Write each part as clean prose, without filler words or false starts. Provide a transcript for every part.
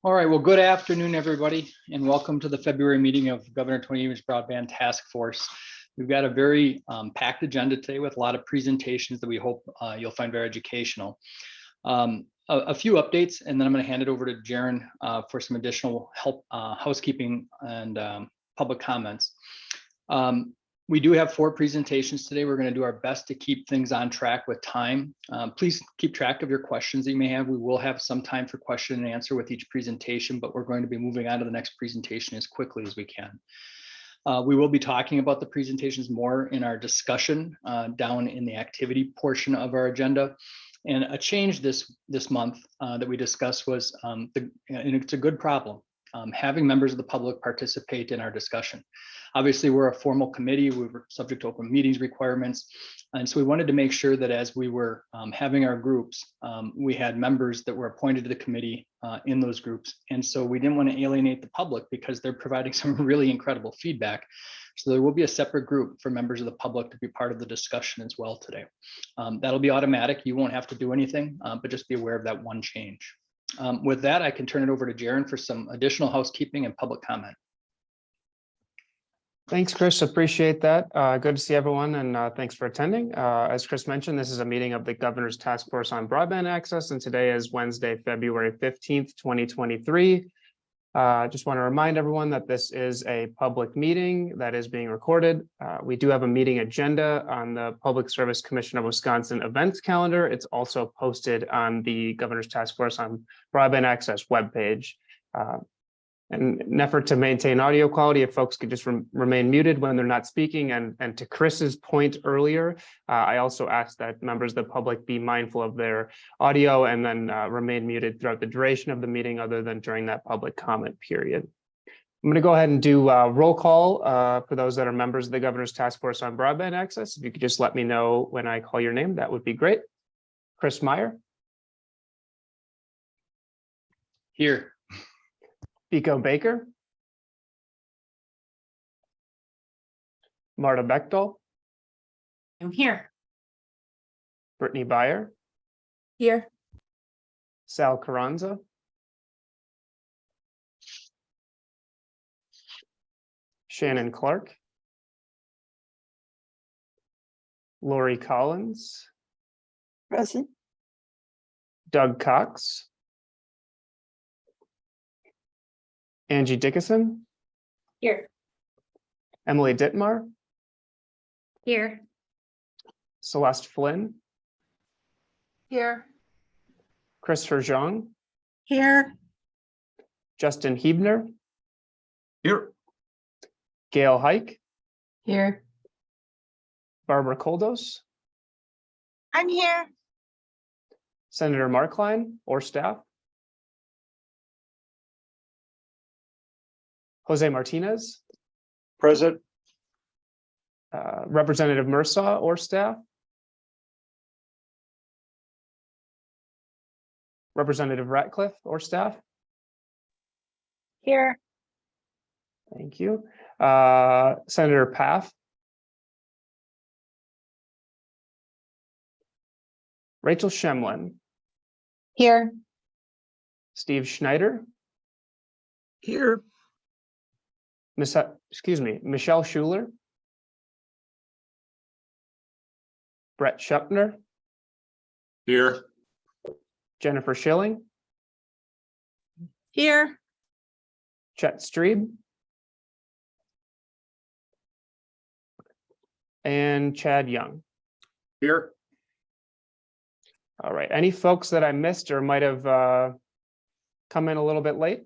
All right, well, good afternoon, everybody, and welcome to the February meeting of Governor Tony Evers Broadband Task Force. We've got a very packed agenda today with a lot of presentations that we hope you'll find very educational. A few updates, and then I'm going to hand it over to Jaron for some additional housekeeping and public comments. We do have 4 presentations today. We're going to do our best to keep things on track with time. Please keep track of your questions that you may have. We will have some time for question and answer with each presentation, but we're going to be moving on to the next presentation as quickly as we can. We will be talking about the presentations more in our discussion down in the activity portion of our agenda. And a change this month that we discussed was, and it's a good problem, having members of the public participate in our discussion. Obviously, we're a formal committee. We were subject to open meetings requirements. And so we wanted to make sure that as we were having our groups, we had members that were appointed to the committee in those groups. And so we didn't want to alienate the public because they're providing some really incredible feedback. So there will be a separate group for members of the public to be part of the discussion as well today. That'll be automatic. You won't have to do anything, but just be aware of that one change. With that, I can turn it over to Jaron for some additional housekeeping and public comment. Thanks, Chris. Appreciate that. Good to see everyone, and thanks for attending. As Chris mentioned, this is a meeting of the Governor's Task Force on Broadband Access, and today is Wednesday, February 15th, 2023. Just want to remind everyone that this is a public meeting that is being recorded. We do have a meeting agenda on the Public Service Commission of Wisconsin events calendar. It's also posted on the Governor's Task Force on Broadband Access webpage. In an effort to maintain audio quality, if folks could just remain muted when they're not speaking. And to Chris's point earlier, I also asked that members of the public be mindful of their audio and then remain muted throughout the duration of the meeting other than during that public comment period. I'm going to go ahead and do a roll call for those that are members of the Governor's Task Force on Broadband Access. If you could just let me know when I call your name, that would be great. Chris Meyer. Here. Pico Baker. Marta Bechtel. I'm here. Brittany Beyer. Here. Sal Carranza. Shannon Clark. Lori Collins. Present. Doug Cox. Angie Dickinson. Here. Emily Dittmar. Here. Celeste Flynn. Here. Chris Herjong. Here. Justin Hebner. Here. Gail Hike. Here. Barbara Koldos. I'm here. Senator Markline or staff. Jose Martinez. Present. Representative Mursaw or staff. Representative Ratcliffe or staff. Here. Thank you. Senator Paff. Rachel Shemlin. Here. Steve Schneider. Here. Michelle Schuler. Brett Schupner. Here. Jennifer Schilling. Here. Chet Strebe. And Chad Young. Here. All right. Any folks that I missed or might have come in a little bit late?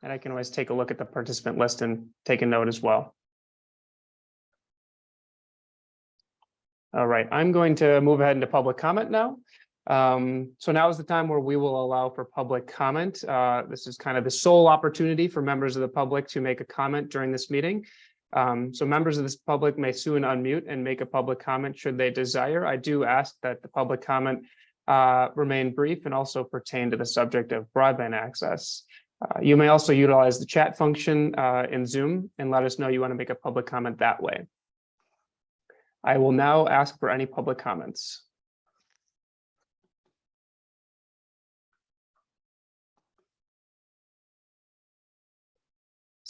And I can always take a look at the participant list and take a note as well. All right, I'm going to move ahead into public comment now. So now is the time where we will allow for public comment. This is kind of the sole opportunity for members of the public to make a comment during this meeting. So members of this public may soon unmute and make a public comment should they desire. I do ask that the public comment remain brief and also pertain to the subject of broadband access. You may also utilize the chat function in Zoom and let us know you want to make a public comment that way. I will now ask for any public comments.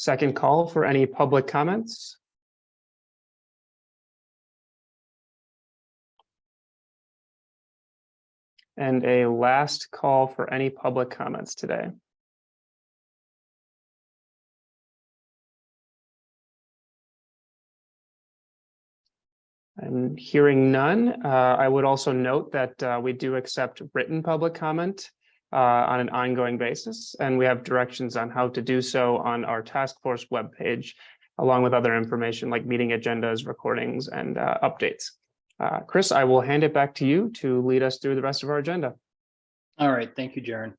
Second call for any public comments. And a last call for any public comments today. I'm hearing none. I would also note that we do accept written public comment on an ongoing basis, and we have directions on how to do so on our task force webpage, along with other information like meeting agendas, recordings, and updates. Chris, I will hand it back to you to lead us through the rest of our agenda. All right, thank you, Jaron.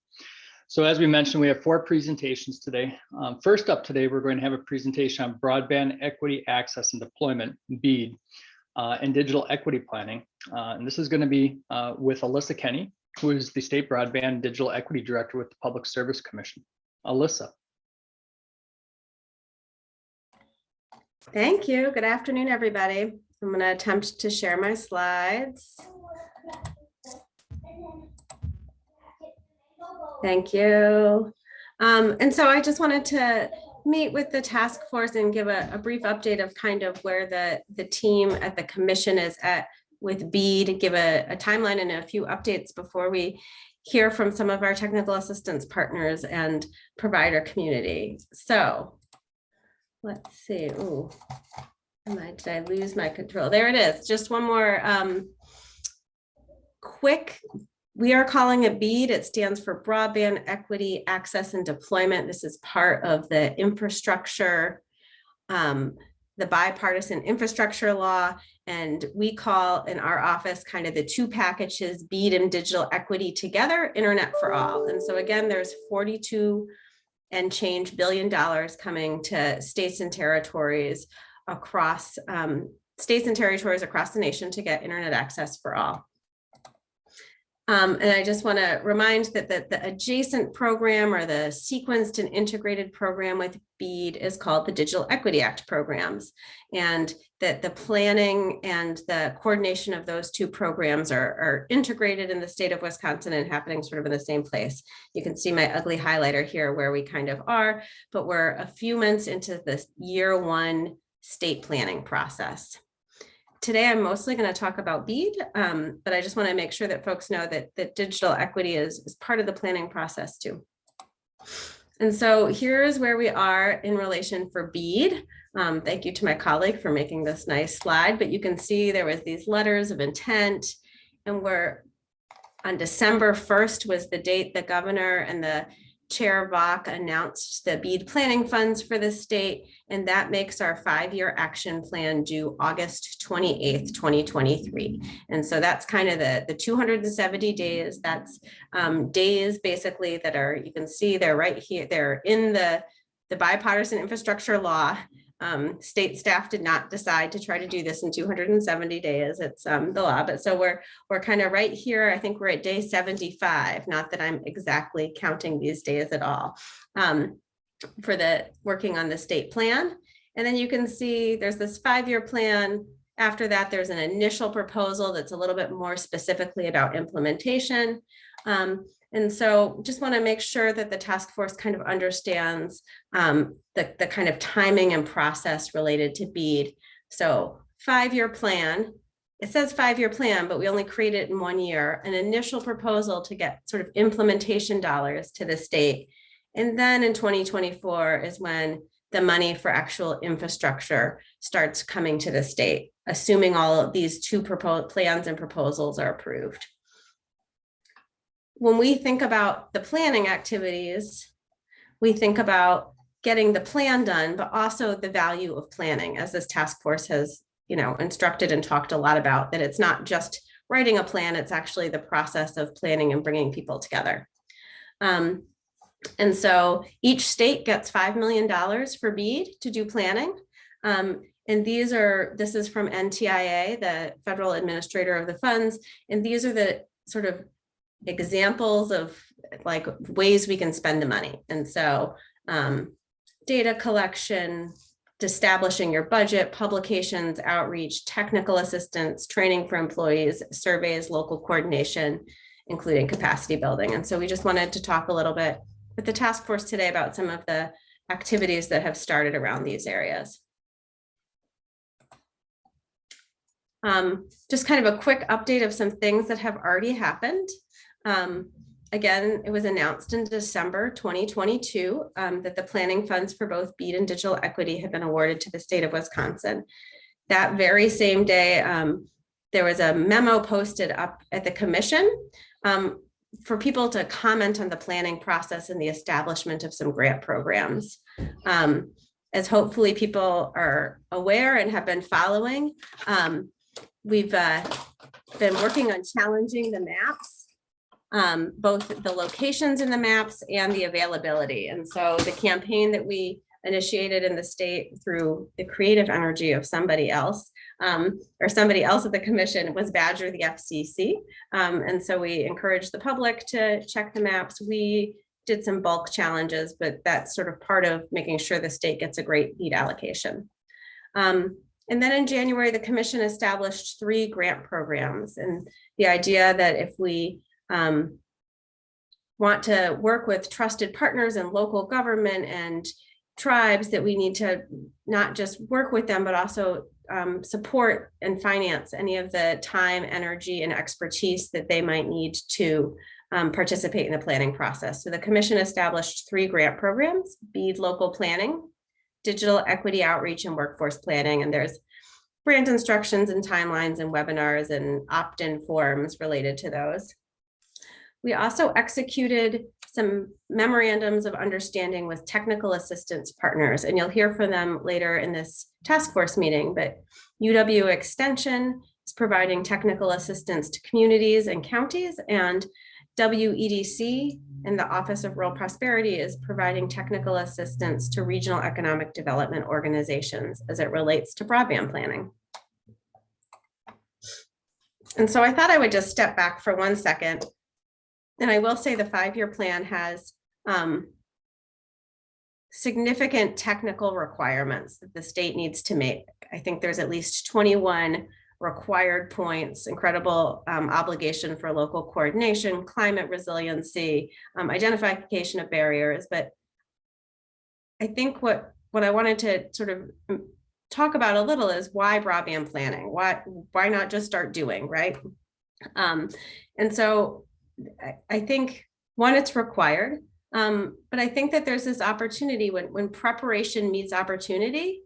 So as we mentioned, we have 4 presentations today. First up today, we're going to have a presentation on broadband equity access and deployment, BEAD, and digital equity planning. And this is going to be with Alyssa Kenny, who is the State Broadband Digital Equity Director with the Public Service Commission. Alyssa. Thank you. Good afternoon, everybody. I'm going to attempt to share my slides. Thank you. And so I just wanted to meet with the task force and give a brief update of kind of where the team at the commission is at with BEAD, give a timeline and a few updates before we hear from some of our technical assistance partners and provider community. So let's see. Ooh, did I lose my control? There it is. Just one more quick. We are calling it BEAD. It stands for Broadband Equity Access and Deployment. This is part of the infrastructure, the bipartisan infrastructure law. And we call in our office kind of the 2 packages, BEAD and digital equity together, Internet for All. And so again, there's 42 and change billion dollars coming to states and territories across the nation to get internet access for all. And I just want to remind that the adjacent program or the sequenced and integrated program with BEAD is called the Digital Equity Act programs, and that the planning and the coordination of those 2 programs are integrated in the state of Wisconsin and happening sort of in the same place. You can see my ugly highlighter here where we kind of are, but we're a few months into this year 1 state planning process. Today, I'm mostly going to talk about BEAD, but I just want to make sure that folks know that digital equity is part of the planning process too. And so here's where we are in relation for BEAD. Thank you to my colleague for making this nice slide, but you can see there was these letters of intent, and we're on December 1st was the date the governor and the Chair Bach announced the BEAD planning funds for the state, and that makes our 5-year action plan due August 28th, 2023. And so that's kind of the 270 days. That's days basically that are, you can see they're right here. They're in the bipartisan infrastructure law. State staff did not decide to try to do this in 270 days. It's the law, but so we're kind of right here. I think we're at day 75. Not that I'm exactly counting these days at all for the working on the state plan. And then you can see there's this 5-year plan. After that, there's an initial proposal that's a little bit more specifically about implementation. And so just want to make sure that the task force kind of understands the kind of timing and process related to BEAD. So 5-year plan, it says 5-year plan, but we only create it in 1 year, an initial proposal to get sort of implementation dollars to the state. And then in 2024 is when the money for actual infrastructure starts coming to the state, assuming all of these 2 plans and proposals are approved. When we think about the planning activities, we think about getting the plan done, but also the value of planning, as this task force has, instructed and talked a lot about, that it's not just writing a plan, it's actually the process of planning and bringing people together. And so each state gets $5 million for BEAD to do planning. And this is from NTIA, the federal administrator of the funds. And these are the sort of examples of like ways we can spend the money. And so data collection, establishing your budget, publications, outreach, technical assistance, training for employees, surveys, local coordination, including capacity building. And so we just wanted to talk a little bit with the task force today about some of the activities that have started around these areas. Just kind of a quick update of some things that have already happened. Again, it was announced in December 2022 that the planning funds for both BEAD and digital equity have been awarded to the state of Wisconsin. That very same day, there was a memo posted up at the commission for people to comment on the planning process and the establishment of some grant programs. As hopefully people are aware and have been following, we've been working on challenging the maps, both the locations in the maps and the availability. And so the campaign that we initiated in the state through the creative energy of somebody else or somebody else at the commission was Badger the FCC. And so we encouraged the public to check the maps. We did some bulk challenges, but that's sort of part of making sure the state gets a great BEAD allocation. And then in January, the commission established 3 grant programs. And the idea that if we want to work with trusted partners in local government and tribes, that we need to not just work with them, but also support and finance any of the time, energy, and expertise that they might need to participate in the planning process. So the commission established 3 grant programs: BEAD local planning, digital equity outreach, and workforce planning. And there's grant instructions and timelines and webinars and opt-in forms related to those. We also executed some memorandums of understanding with technical assistance partners, and you'll hear from them later in this task force meeting, but UW Extension is providing technical assistance to communities and counties, and WEDC and the Office of Rural Prosperity is providing technical assistance to regional economic development organizations as it relates to broadband planning. And so I thought I would just step back for 1 second. And I will say the 5-year plan has significant technical requirements that the state needs to make. I think there's at least 21 required points, incredible obligation for local coordination, climate resiliency, identification of barriers. But I think what I wanted to sort of talk about a little is why broadband planning? Why not just start doing, right? And so I think, one, it's required, but I think that there's this opportunity when preparation meets opportunity,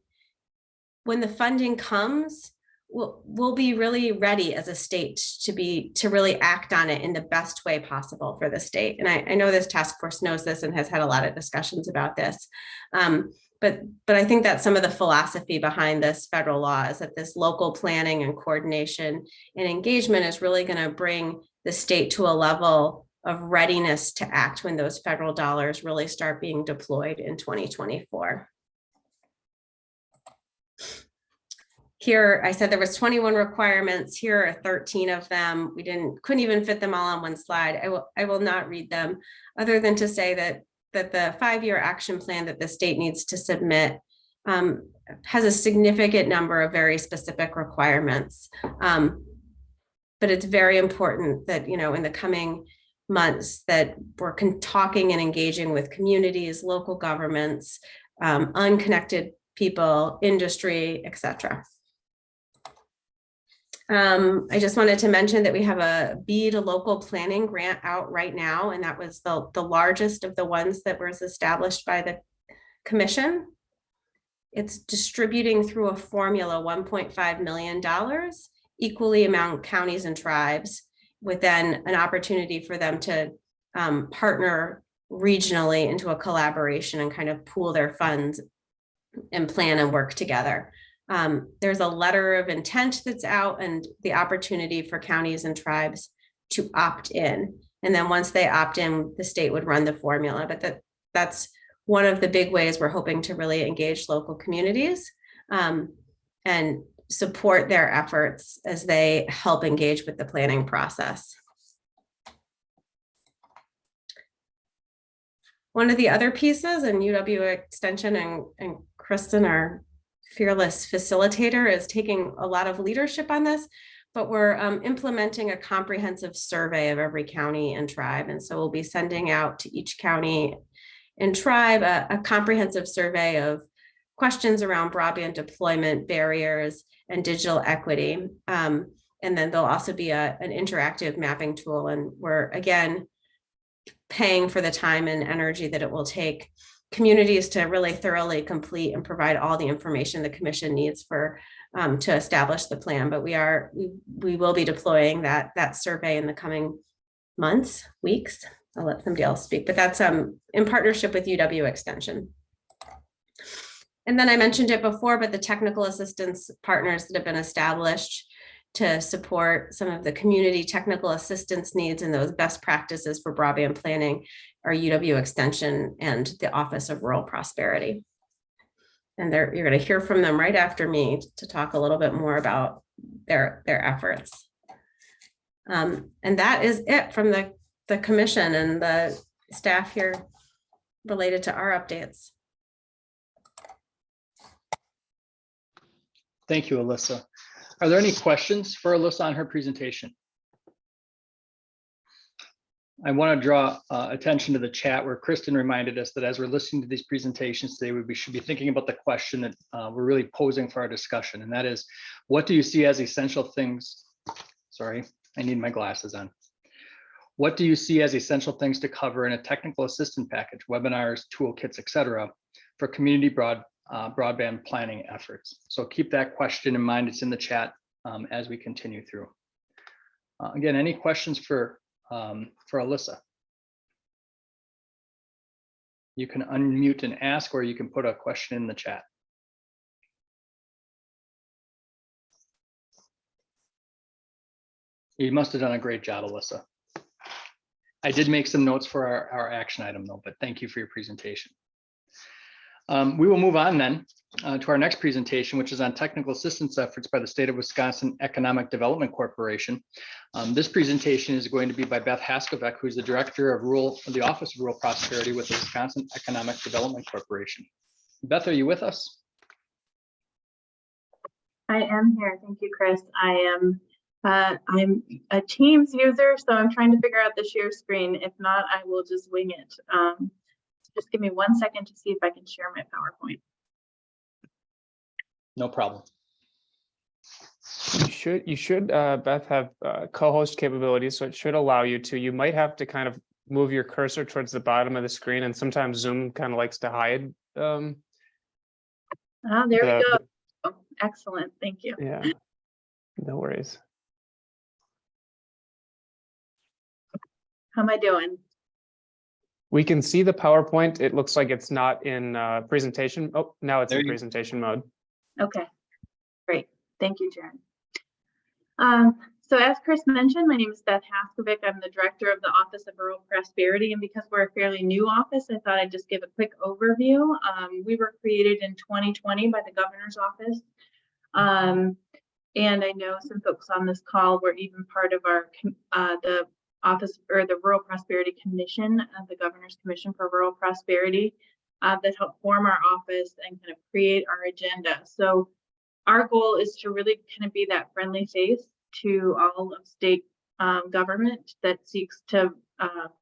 when the funding comes, we'll be really ready as a state to really act on it in the best way possible for the state. And I know this task force knows this and has had a lot of discussions about this. But I think that's some of the philosophy behind this federal law, is that this local planning and coordination and engagement is really going to bring the state to a level of readiness to act when those federal dollars really start being deployed in 2024. Here, I said there was 21 requirements. Here are 13 of them. We couldn't even fit them all on one slide. I will not read them, other than to say that the 5-year action plan that the state needs to submit has a significant number of very specific requirements. But it's very important that, in the coming months, that we're talking and engaging with communities, local governments, unconnected people, industry, etc. I just wanted to mention that we have a BEAD local planning grant out right now, and that was the largest of the ones that was established by the commission. It's distributing through a formula $1.5 million, equally among counties and tribes, with then an opportunity for them to partner regionally into a collaboration and kind of pool their funds and plan and work together. There's a letter of intent that's out, and the opportunity for counties and tribes to opt in. And then once they opt in, the state would run the formula. But that's one of the big ways we're hoping to really engage local communities and support their efforts as they help engage with the planning process. One of the other pieces, and UW Extension and Kristen, our fearless facilitator, is taking a lot of leadership on this, but we're implementing a comprehensive survey of every county and tribe. And so we'll be sending out to each county and Tribe a comprehensive survey of questions around broadband deployment barriers and digital equity. And then there'll also be an interactive mapping tool. And we're, again, paying for the time and energy that it will take communities to really thoroughly complete and provide all the information the commission needs for to establish the plan. But we will be deploying that survey in the coming months, weeks. I'll let somebody else speak, but that's in partnership with UW Extension. And then I mentioned it before, but the technical assistance partners that have been established to support some of the community technical assistance needs and those best practices for broadband planning are UW Extension and the Office of Rural Prosperity. And you're going to hear from them right after me to talk a little bit more about their efforts. And that is it from the commission and the staff here related to our updates. Thank you, Alyssa. Are there any questions for Alyssa on her presentation? I want to draw attention to the chat where Kristen reminded us that as we're listening to these presentations today, we should be thinking about the question that we're really posing for our discussion. And that is, what do you see as essential things? Sorry, I need my glasses on. What do you see as essential things to cover in a technical assistance package, webinars, toolkits, et cetera, for community broadband planning efforts? So keep that question in mind. It's in the chat as we continue through. Again, any questions for Alyssa? You can unmute and ask, or you can put a question in the chat. You must have done a great job, Alyssa. I did make some notes for our action item though, but thank you for your presentation. We will move on then to our next presentation, which is on technical assistance efforts by the State of Wisconsin Economic Development Corporation. This presentation is going to be by Beth Haskovic, who's the Director of the Office of Rural Prosperity with the Wisconsin Economic Development Corporation. Beth, are you with us? I am here. Thank you, Chris. I'm a Teams user, so I'm trying to figure out the share screen. If not, I will just wing it. So just give me 1 second to see if I can share my PowerPoint. No problem. You should Beth, have co-host capabilities, so it should allow you to. You might have to kind of move your cursor towards the bottom of the screen, and sometimes Zoom kind of likes to hide. There we go. Oh, excellent. Thank you. Yeah, no worries. How am I doing? We can see the PowerPoint. It looks like it's not in presentation. Oh, now it's in presentation mode. Okay, great. Thank you, Jaron. So as Chris mentioned, my name is Beth Haskovic. I'm the Director of the Office of Rural Prosperity, and because we're a fairly new office, I thought I'd just give a quick overview. We were created in 2020 by the Governor's Office. And I know some folks on this call were even part of our the Office or the Rural Prosperity Commission, the Governor's Commission for Rural Prosperity, that helped form our office and kind of create our agenda. So our goal is to really kind of be that friendly face to all of state government that seeks to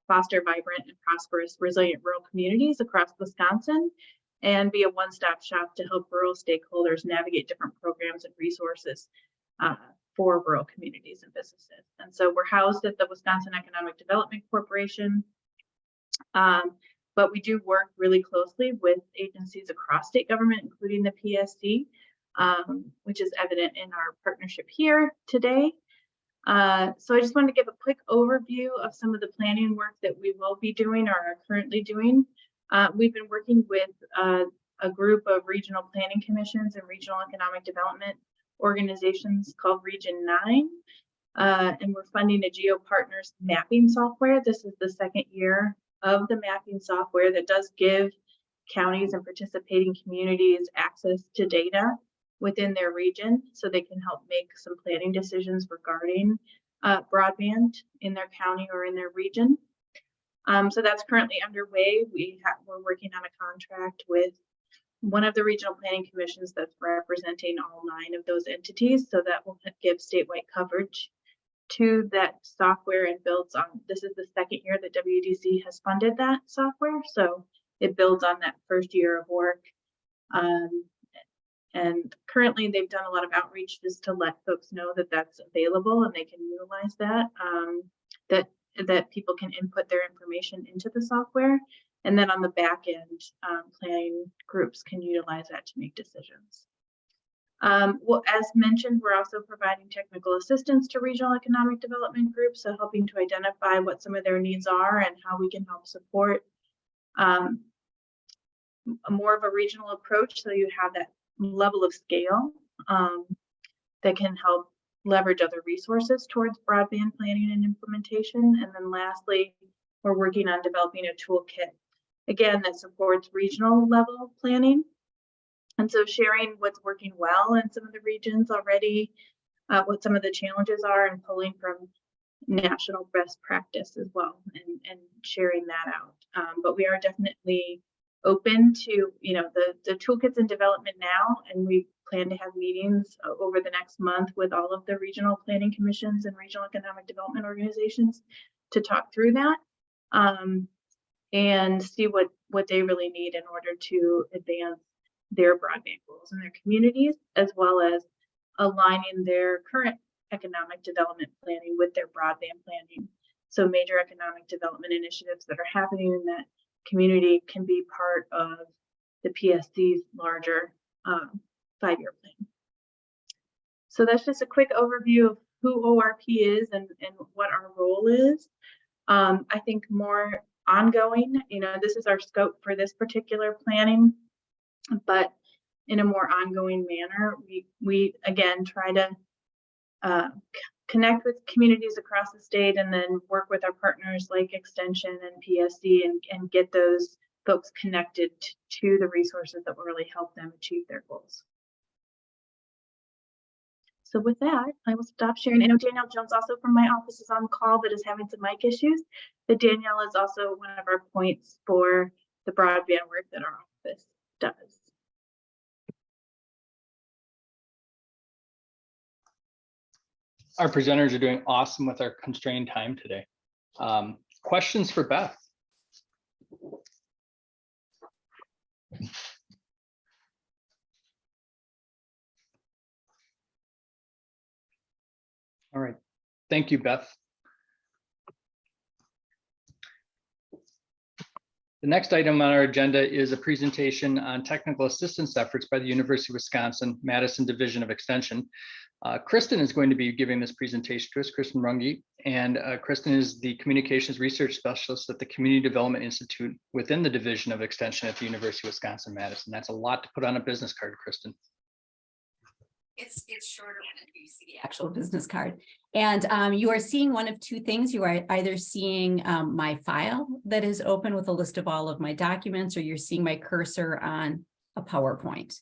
foster vibrant and prosperous, resilient rural communities across Wisconsin, and be a one-stop shop to help rural stakeholders navigate different programs and resources for rural communities and businesses. And so we're housed at the Wisconsin Economic Development Corporation, but we do work really closely with agencies across state government, including the PSC, which is evident in our partnership here today. So I just wanted to give a quick overview of some of the planning work that we will be doing or are currently doing. We've been working with a group of regional planning commissions and regional economic development organizations called Region 9, and we're funding a GeoPartners mapping software. This is the second year of the mapping software that does give counties and participating communities access to data within their region so they can help make some planning decisions regarding broadband in their county or in their region. So that's currently underway. We're working on a contract with one of the regional planning commissions that's representing all 9 of those entities, so that will give statewide coverage to that software and builds on. This is the second year that WDC has funded that software, so it builds on that first year of work. And currently they've done a lot of outreach just to let folks know that that's available and they can utilize that, that people can input their information into the software. And then on the back end, planning groups can utilize that to make decisions. Well, as mentioned, we're also providing technical assistance to regional economic development groups, so helping to identify what some of their needs are and how we can help support more of a regional approach, so you have that level of scale that can help leverage other resources towards broadband planning and implementation. And then lastly, we're working on developing a toolkit, again, that supports regional level planning. And so sharing what's working well in some of the regions already, what some of the challenges are, and pulling from national best practice as well, and sharing that out. But we are definitely open to, you know, the toolkit's in development now, and we plan to have meetings over the next month with all of the regional planning commissions and regional economic development organizations to talk through that and see what they really need in order to advance their broadband goals in their communities, as well as aligning their current economic development planning with their broadband planning. So major economic development initiatives that are happening in that community can be part of the PSC's larger 5-year plan. So that's just a quick overview of who ORP is and what our role is. I think more ongoing, you know, this is our scope for this particular planning, but in a more ongoing manner, we again try to connect with communities across the state, and then work with our partners like Extension and PSC and get those folks connected to the resources that will really help them achieve their goals. So with that, I will stop sharing. I know Danielle Jones also from my office is on the call, but is having some mic issues. But Danielle is also one of our points for the broadband work that our office does. Our presenters are doing awesome with our constrained time today. Questions for Beth? All right, thank you, Beth. The next item on our agenda is a presentation on technical assistance efforts by the University of Wisconsin Madison Division of Extension. Kristen is going to be giving this presentation to us, Kristen Runge, and Kristen is the Communications Research Specialist at the Community Development Institute within the Division of Extension at the University of Wisconsin Madison. That's a lot to put on a business card, Kristen. It's shorter when you see the actual business card. And you are seeing one of two things. You are either seeing my file that is open with a list of all of my documents, or you're seeing my cursor on a PowerPoint.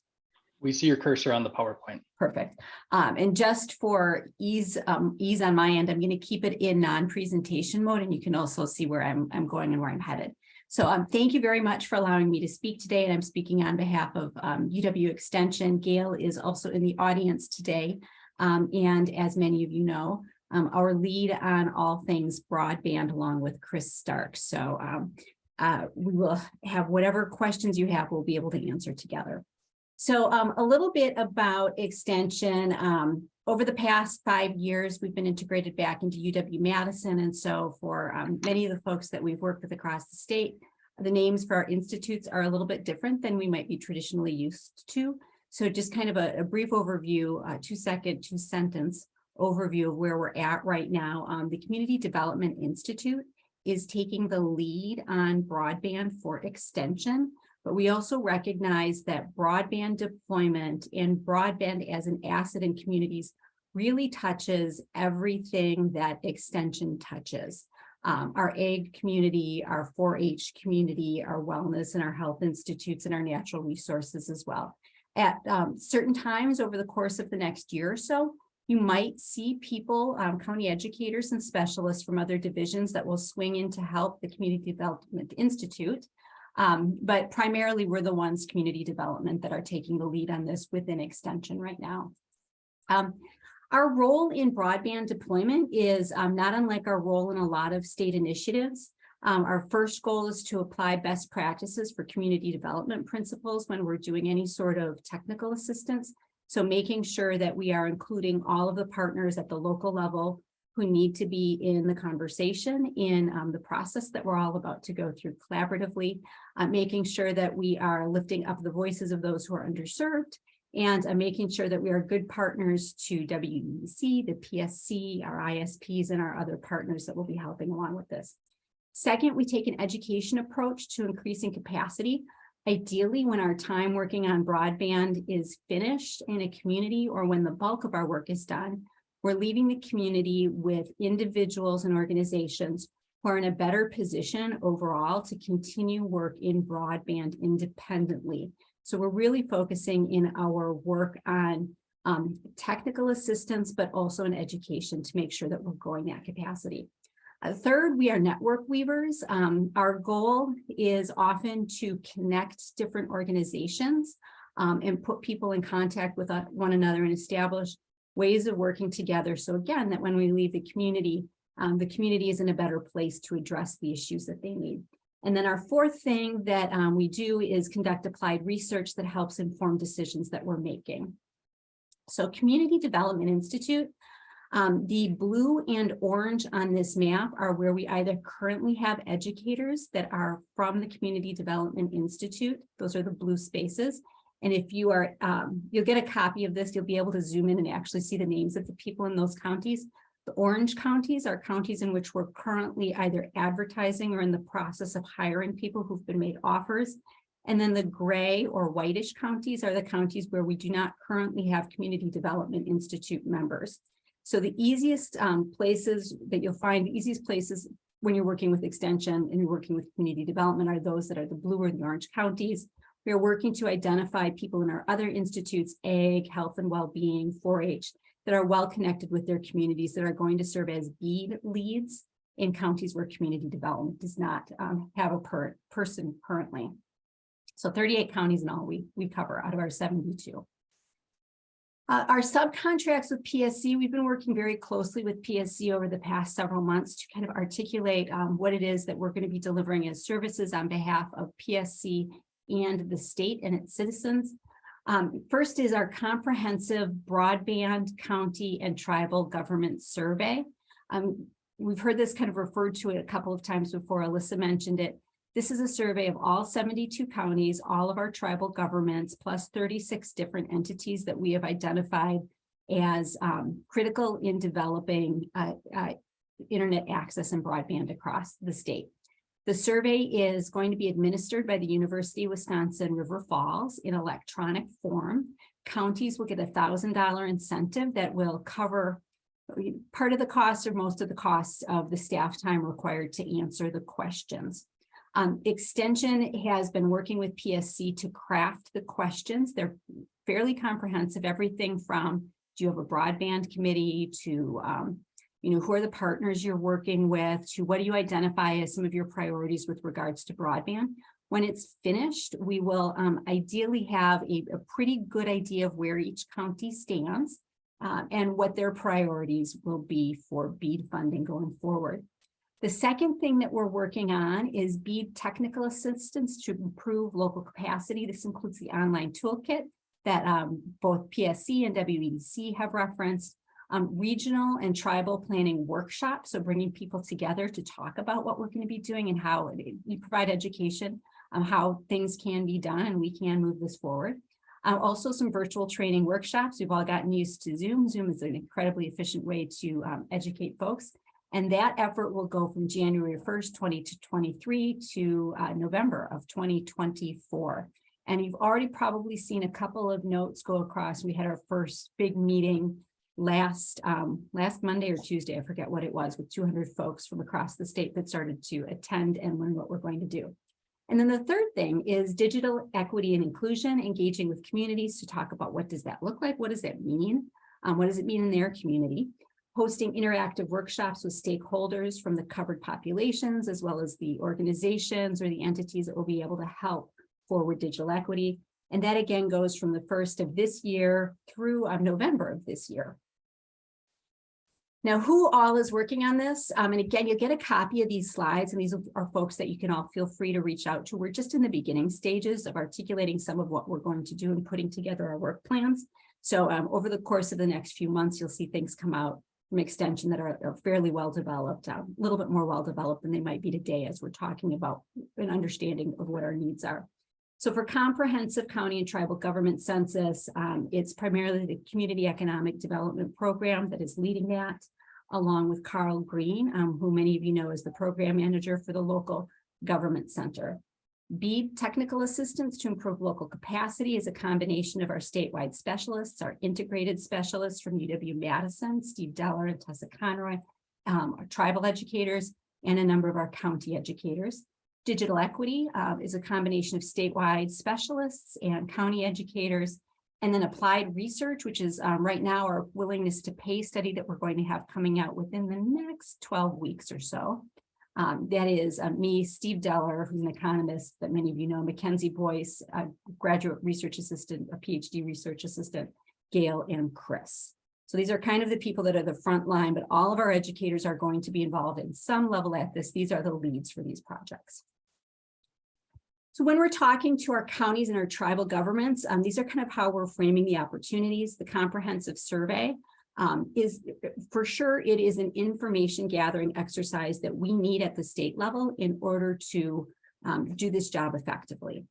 We see your cursor on the PowerPoint. Perfect. And just for ease on my end, I'm going to keep it in non-presentation mode, and you can also see where I'm going and where I'm headed. So thank you very much for allowing me to speak today, and I'm speaking on behalf of UW Extension. Gail is also in the audience today, and as many of you know, our lead on all things broadband along with Chris Stark. So we will have whatever questions you have, we'll be able to answer together. So a little bit about Extension. Over the past 5 years, we've been integrated back into UW-Madison. And so for many of the folks that we've worked with across the state, the names for our institutes are a little bit different than we might be traditionally used to. So just kind of a brief overview, 2-sentence overview of where we're at right now. The Community Development Institute is taking the lead on broadband for Extension. But we also recognize that broadband deployment and broadband as an asset in communities really touches everything that Extension touches. Our ag community, our 4-H community, our wellness and our health institutes, and our natural resources as well. At certain times over the course of the next year or so, you might see people, county educators and specialists from other divisions that will swing in to help the Community Development Institute. But primarily we're the ones, community development, that are taking the lead on this within Extension right now. Our role in broadband deployment is not unlike our role in a lot of state initiatives. Our first goal is to apply best practices for community development principles when we're doing any sort of technical assistance. So making sure that we are including all of the partners at the local level who need to be in the conversation in the process that we're all about to go through collaboratively, making sure that we are lifting up the voices of those who are underserved, and making sure that we are good partners to WEC, the PSC, our ISPs, and our other partners that will be helping along with this. Second, we take an education approach to increasing capacity. Ideally, when our time working on broadband is finished in a community, or when the bulk of our work is done, we're leaving the community with individuals and organizations who are in a better position overall to continue work in broadband independently. So we're really focusing in our work on technical assistance, but also in education to make sure that we're growing that capacity. Third, we are network weavers. Our goal is often to connect different organizations and put people in contact with one another and establish ways of working together. So again, that when we leave the community is in a better place to address the issues that they need. And then our fourth thing that we do is conduct applied research that helps inform decisions that we're making. So Community Development Institute, the blue and orange on this map are where we either currently have educators that are from the Community Development Institute. Those are the blue spaces. And if you are, you'll get a copy of this, you'll be able to zoom in and actually see the names of the people in those counties. The orange counties are counties in which we're currently either advertising or in the process of hiring people who've been made offers. And then the gray or whitish counties are the counties where we do not currently have Community Development Institute members. So the easiest places that you'll find, the easiest places when you're working with extension and you're working with community development are those that are the blue or the orange counties. We are working to identify people in our other institutes, ag, health and well-being, 4-H, that are well connected with their communities that are going to serve as BEAD leads in counties where community development does not have a person currently. So 38 counties in all we cover out of our 72. Our subcontracts with PSC, we've been working very closely with PSC over the past several months to kind of articulate what it is that we're going to be delivering as services on behalf of PSC and the state and its citizens. First is our comprehensive broadband, county, and tribal government survey. We've heard this kind of referred to it a couple of times before. Alyssa mentioned it. This is a survey of all 72 counties, all of our tribal governments, plus 36 different entities that we have identified as critical in developing internet access and broadband across the state. The survey is going to be administered by the University of Wisconsin River Falls in electronic form. Counties will get a $1,000 incentive that will cover part of the cost or most of the costs of the staff time required to answer the questions. Extension has been working with PSC to craft the questions. They're fairly comprehensive, everything from, do you have a broadband committee, to who are the partners you're working with, to what do you identify as some of your priorities with regards to broadband. When it's finished, we will ideally have a pretty good idea of where each county stands and what their priorities will be for BEAD funding going forward. The second thing that we're working on is BEAD technical assistance to improve local capacity. This includes the online toolkit that both PSC and WEDC have referenced. Regional and tribal planning workshops, so bringing people together to talk about what we're going to be doing and how we provide education on how things can be done and we can move this forward. Also some virtual training workshops. We've all gotten used to Zoom. Zoom is an incredibly efficient way to educate folks. And that effort will go from January 1st, 2023 to November of 2024. And you've already probably seen a couple of notes go across. We had our first big meeting last Monday or Tuesday, I forget what it was, with 200 folks from across the state that started to attend and learn what we're going to do. And then the third thing is digital equity and inclusion, engaging with communities to talk about what does that look like? What does that mean? What does it mean in their community? Hosting interactive workshops with stakeholders from the covered populations, as well as the organizations or the entities that will be able to help forward digital equity. And that again goes from the 1st of this year through November of this year. Now, who all is working on this? And again, you'll get a copy of these slides, and these are folks that you can all feel free to reach out to. We're just in the beginning stages of articulating some of what we're going to do and putting together our work plans. So over the course of the next few months, you'll see things come out from Extension that are fairly well developed, a little bit more well developed than they might be today as we're talking about an understanding of what our needs are. So for comprehensive county and tribal government census, it's primarily the Community Economic Development Program that is leading that, along with Carl Green, who many of you know is the program manager for the local government center. BEAD technical assistance to improve local capacity is a combination of our statewide specialists, our integrated specialists from UW-Madison, Steve Deller and Tessa Conroy, our tribal educators, and a number of our county educators. Digital equity is a combination of statewide specialists and county educators, and then applied research, which is right now our willingness to pay study that we're going to have coming out within the next 12 weeks or so. That is me, Steve Deller, who's an economist that many of you know, Mackenzie Boyce, a graduate research assistant, a PhD research assistant, Gail and Chris. So these are kind of the people that are the front line, but all of our educators are going to be involved in some level at this. These are the leads for these projects. So when we're talking to our counties and our tribal governments, these are kind of how we're framing the opportunities. The comprehensive survey is for sure, it is an information gathering exercise that we need at the state level in order to do this job effectively.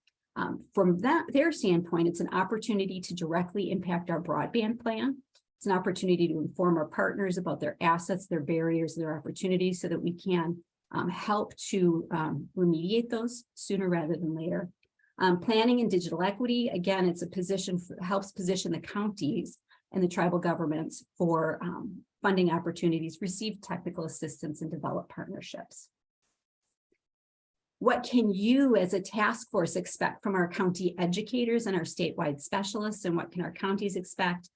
From their standpoint, it's an opportunity to directly impact our broadband plan. It's an opportunity to inform our partners about their assets, their barriers, their opportunities, so that we can help to remediate those sooner rather than later. Planning and digital equity, again, it's a position helps position the counties and the tribal governments for funding opportunities, receive technical assistance, and develop partnerships. What can you as a task force expect from our county educators and our statewide specialists, and what can our counties expect?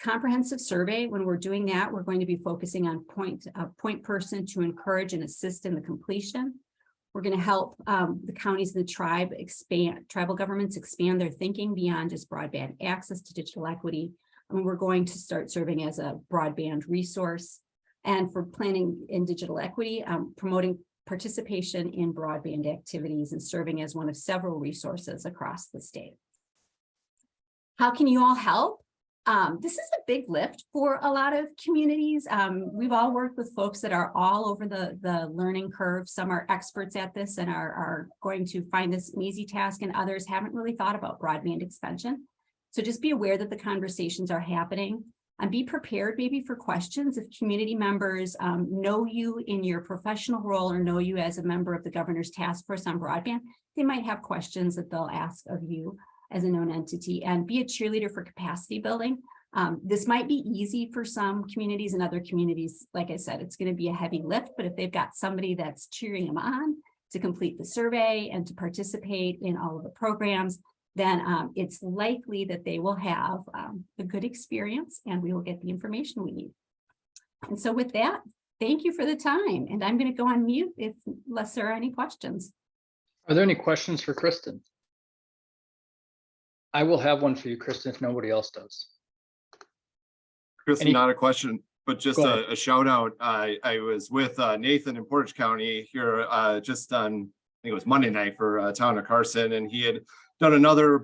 Comprehensive survey, when we're doing that, we're going to be focusing on point person to encourage and assist in the completion. We're going to help the counties and the tribal governments expand their thinking beyond just broadband access to digital equity. And we're going to start serving as a broadband resource. And for planning in digital equity, promoting participation in broadband activities and serving as one of several resources across the state. How can you all help? This is a big lift for a lot of communities. We've all worked with folks that are all over the learning curve. Some are experts at this and are going to find this an easy task, and others haven't really thought about broadband expansion. So just be aware that the conversations are happening, and be prepared maybe for questions. If community members know you in your professional role or know you as a member of the governor's task force on broadband, they might have questions that they'll ask of you as a known entity, and be a cheerleader for capacity building. This might be easy for some communities, and other communities, like I said, it's going to be a heavy lift, but if they've got somebody that's cheering them on to complete the survey and to participate in all of the programs, then it's likely that they will have a good experience, and we will get the information we need. And so with that, thank you for the time, and I'm going to go on mute unless there are any questions. Are there any questions for Kristen? I will have one for you, Kristen, if nobody else does. Kristen, not a question, but just a shout out. I was with Nathan in Portage County here just on, I think it was Monday night for town of Carson, and he had done another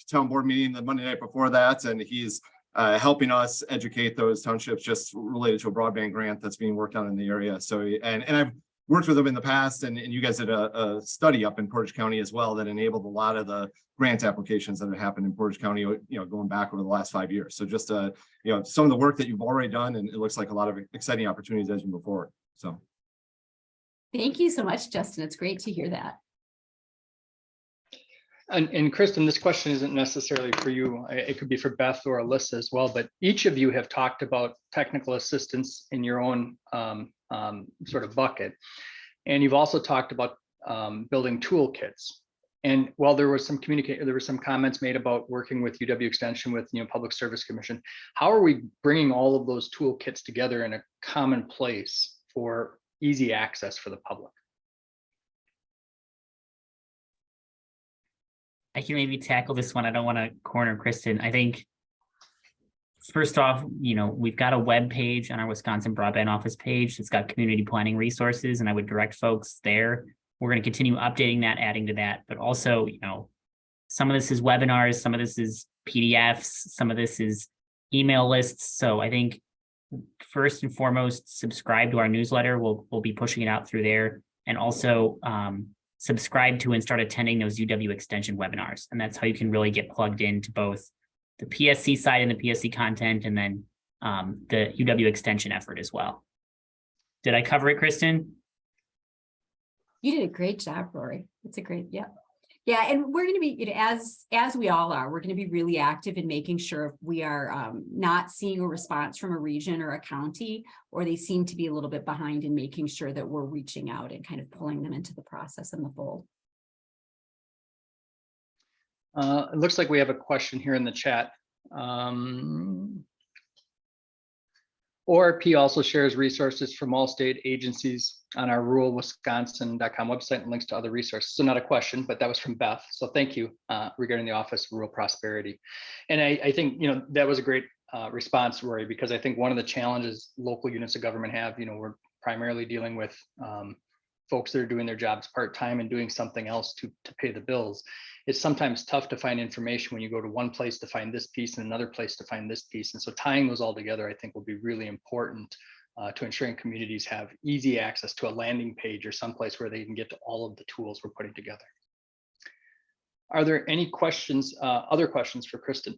town board meeting the Monday night before that, and he's helping us educate those townships just related to a broadband grant that's being worked on in the area. So, and I've worked with them in the past, and you guys did a study up in Portage County as well that enabled a lot of the grant applications that have happened in Portage County, going back over the last 5 years. So just, some of the work that you've already done, and it looks like a lot of exciting opportunities as you move forward. So. Thank you so much, Justin. It's great to hear that. And Kristen, this question isn't necessarily for you. It could be for Beth or Alyssa as well, but each of you have talked about technical assistance in your own sort of bucket. And you've also talked about building toolkits. And while there was some comments made about working with UW Extension with Public Service Commission, how are we bringing all of those toolkits together in a common place for easy access for the public? I can maybe tackle this one. I don't want to corner Kristen. I think First off, we've got a web page on our Wisconsin Broadband Office page. It's got community planning resources, and I would direct folks there. We're going to continue updating that, adding to that, but also, some of this is webinars, some of this is PDFs, some of this is email lists. So I think first and foremost, subscribe to our newsletter. We'll be pushing it out through there, and also subscribe to and start attending those UW Extension webinars. And that's how you can really get plugged into both the PSC side and the PSC content, and then the UW Extension effort as well. Did I cover it, Kristen? You did a great job, Rory. It's a great, yeah. Yeah, and we're going to be, as we all are, we're going to be really active in making sure if we are not seeing a response from a region or a county, or they seem to be a little bit behind, in making sure that we're reaching out and kind of pulling them into the process and the fold. It looks like we have a question here in the chat. ORP also shares resources from all state agencies on our ruralwisconsin.com website and links to other resources. So not a question, but that was from Beth. So thank you regarding the Office of Rural Prosperity. And I think, that was a great response, Rory, because I think one of the challenges local units of government have, we're primarily dealing with folks that are doing their jobs part-time and doing something else to pay the bills. It's sometimes tough to find information when you go to one place to find this piece and another place to find this piece. And so tying those all together, I think, will be really important to ensuring communities have easy access to a landing page or someplace where they can get to all of the tools we're putting together. Are there any questions, other questions for Kristen?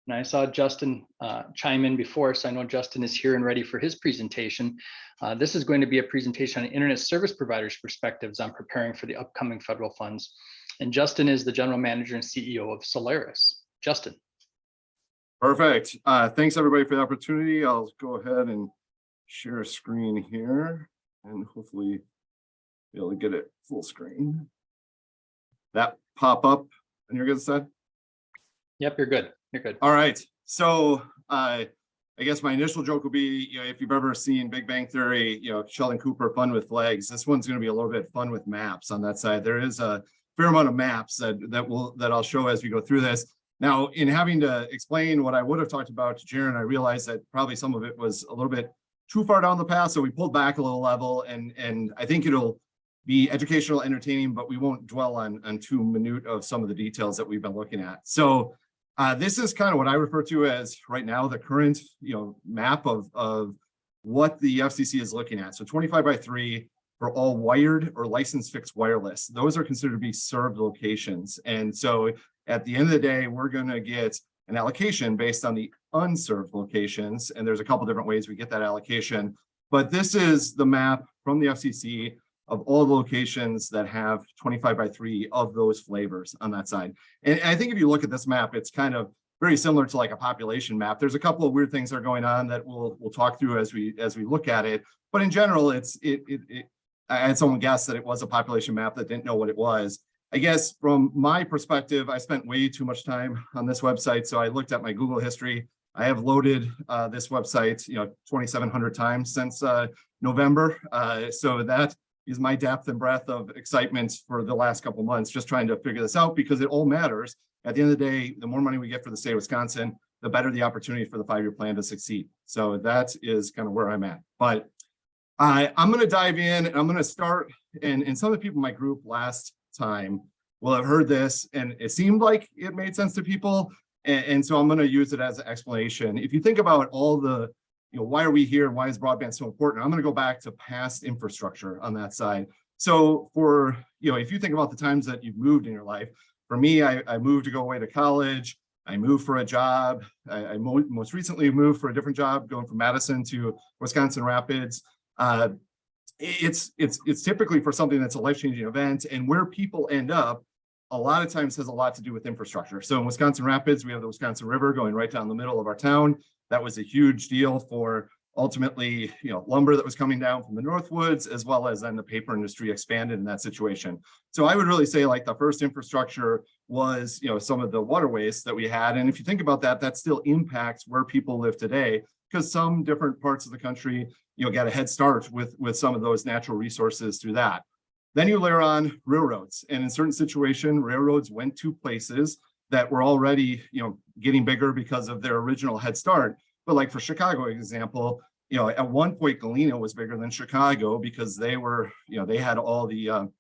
And I saw Justin chime in before, so I know Justin is here and ready for his presentation. This is going to be a presentation on internet service providers' perspectives on preparing for the upcoming federal funds. And Justin is the general manager and CEO of Solaris. Justin. Perfect. Thanks everybody for the opportunity. I'll go ahead and share a screen here and hopefully be able to get it full screen. That pop up on your good side? Yep, you're good. You're good. All right. So I guess my initial joke will be, if you've ever seen Big Bang Theory, Sheldon Cooper, Fun with Flags, this one's going to be a little bit fun with maps on that side. There is a fair amount of maps that I'll show as we go through this. Now, in having to explain what I would have talked about to Jaren, I realized that probably some of it was a little bit too far down the path. So we pulled back a little level, and I think it'll be educational, entertaining, but we won't dwell on too minute of some of the details that we've been looking at. So this is kind of what I refer to as right now the current map of what the FCC is looking at. So 25x3 for all wired or licensed fixed wireless. Those are considered to be served locations. And so at the end of the day, we're going to get an allocation based on the unserved locations. And there's a couple different ways we get that allocation. But this is the map from the FCC of all the locations that have 25x3 of those flavors on that side. And I think if you look at this map, it's kind of very similar to like a population map. There's a couple of weird things that are going on that we'll talk through as we look at it. But in general, I had someone guess that it was a population map that didn't know what it was. I guess from my perspective, I spent way too much time on this website. So I looked at my Google history. I have loaded this website, 2,700 times since November. So that is my depth and breadth of excitement for the last couple of months, just trying to figure this out because it all matters. At the end of the day, the more money we get for the state of Wisconsin, the better the opportunity for the 5-year plan to succeed. So that is kind of where I'm at. But I'm going to dive in and I'm going to start, and some of the people in my group last time will have heard this and it seemed like it made sense to people. And so I'm going to use it as an explanation. If you think about all the, why are we here? Why is broadband so important? I'm going to go back to past infrastructure on that side. So for, if you think about the times that you've moved in your life, for me, I moved to go away to college. I moved for a job. I most recently moved for a different job, going from Madison to Wisconsin Rapids. It's typically for something that's a life-changing event, and where people end up a lot of times has a lot to do with infrastructure. So in Wisconsin Rapids, we have the Wisconsin River going right down the middle of our town. That was a huge deal for ultimately, lumber that was coming down from the Northwoods, as well as then the paper industry expanded in that situation. So I would really say like the first infrastructure was, some of the waterways that we had. And if you think about that, that still impacts where people live today, because some different parts of the country, got a head start with some of those natural resources through that. Then you layer on railroads, and in certain situations, railroads went to places that were already, getting bigger because of their original head start. But like for Chicago example, at one point Galena was bigger than Chicago because they were, they had all the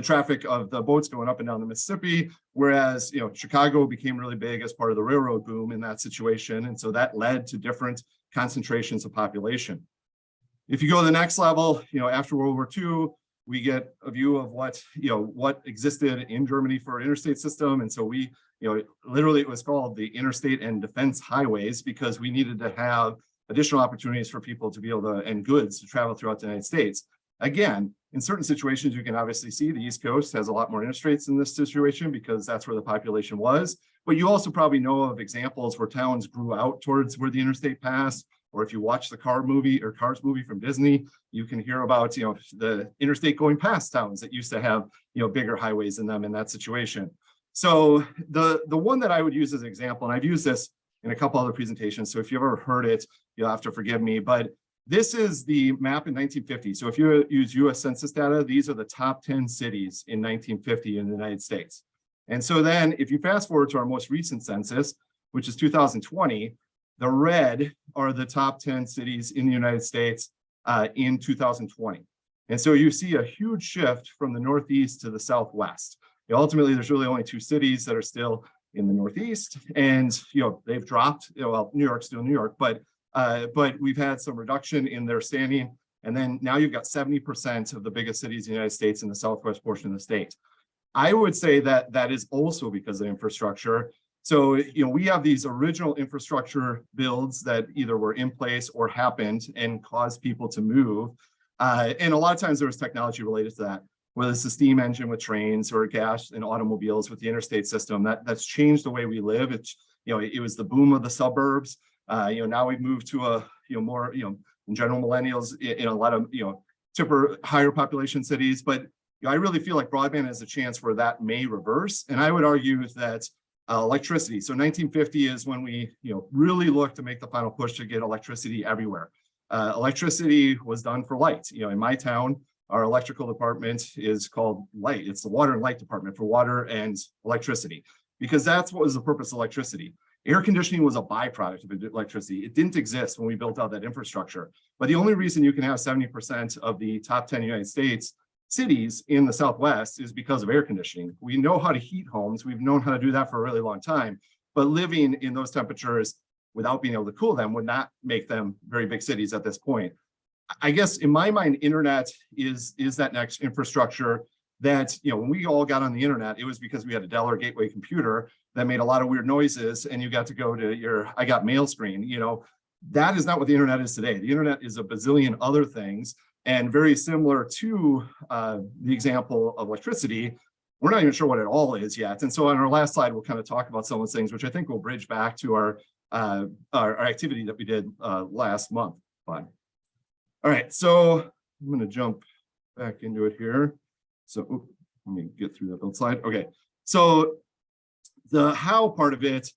traffic of the boats going up and down the Mississippi, whereas Chicago became really big as part of the railroad boom in that situation, and so that led to different concentrations of population. If you go to the next level, after World War II, we get a view of what existed in Germany for interstate system, and so we, literally it was called the interstate and defense highways because we needed to have additional opportunities for people to be able to, and goods to travel throughout the United States. Again, in certain situations, you can obviously see the East Coast has a lot more interstates in this situation because that's where the population was. But you also probably know of examples where towns grew out towards where the interstate passed. Or if you watch the Cars movie from Disney, you can hear about, the interstate going past towns that used to have, bigger highways in them in that situation. So the one that I would use as an example, and I've used this in a couple other presentations, so if you've ever heard it, you'll have to forgive me, but this is the map in 1950. So if you use US Census data, these are the top 10 cities in 1950 in the United States. And so then if you fast forward to our most recent census, which is 2020, the red are the top 10 cities in the United States in 2020. And so you see a huge shift from the Northeast to the Southwest. Ultimately, there's really only 2 cities that are still in the Northeast, and they've dropped. Well, New York's still New York, but we've had some reduction in their standing. And then now you've got 70% of the biggest cities in the United States in the Southwest portion of the state. I would say that that is also because of infrastructure. So, we have these original infrastructure builds that either were in place or happened and caused people to move. And a lot of times there was technology related to that, whether it's the steam engine with trains or gas and automobiles with the interstate system, that's changed the way we live. It's, it was the boom of the suburbs. Now we've moved to a, more, in general millennials in a lot of, higher population cities. But I really feel like broadband has a chance where that may reverse. And I would argue that electricity. So 1950 is when we, really looked to make the final push to get electricity everywhere. Electricity was done for light. In my town, our electrical department is called light. It's the water and light department for water and electricity, because that's what was the purpose of electricity. Air conditioning was a byproduct of electricity. It didn't exist when we built out that infrastructure. But the only reason you can have 70% of the top 10 United States cities in the Southwest is because of air conditioning. We know how to heat homes. We've known how to do that for a really long time, but living in those temperatures without being able to cool them would not make them very big cities at this point. I guess in my mind, internet is that next infrastructure that, when we all got on the internet, it was because we had a Dell or Gateway computer that made a lot of weird noises and you got to go to your I got mail screen. That is not what the internet is today. The internet is a bazillion other things. And very similar to the example of electricity, we're not even sure what it all is yet. And so on our last slide, we'll kind of talk about some of those things, which I think will bridge back to our activity that we did last month. Fine. All right, so I'm going to jump back into it here. So let me get through that build slide. Okay, so the how part of it,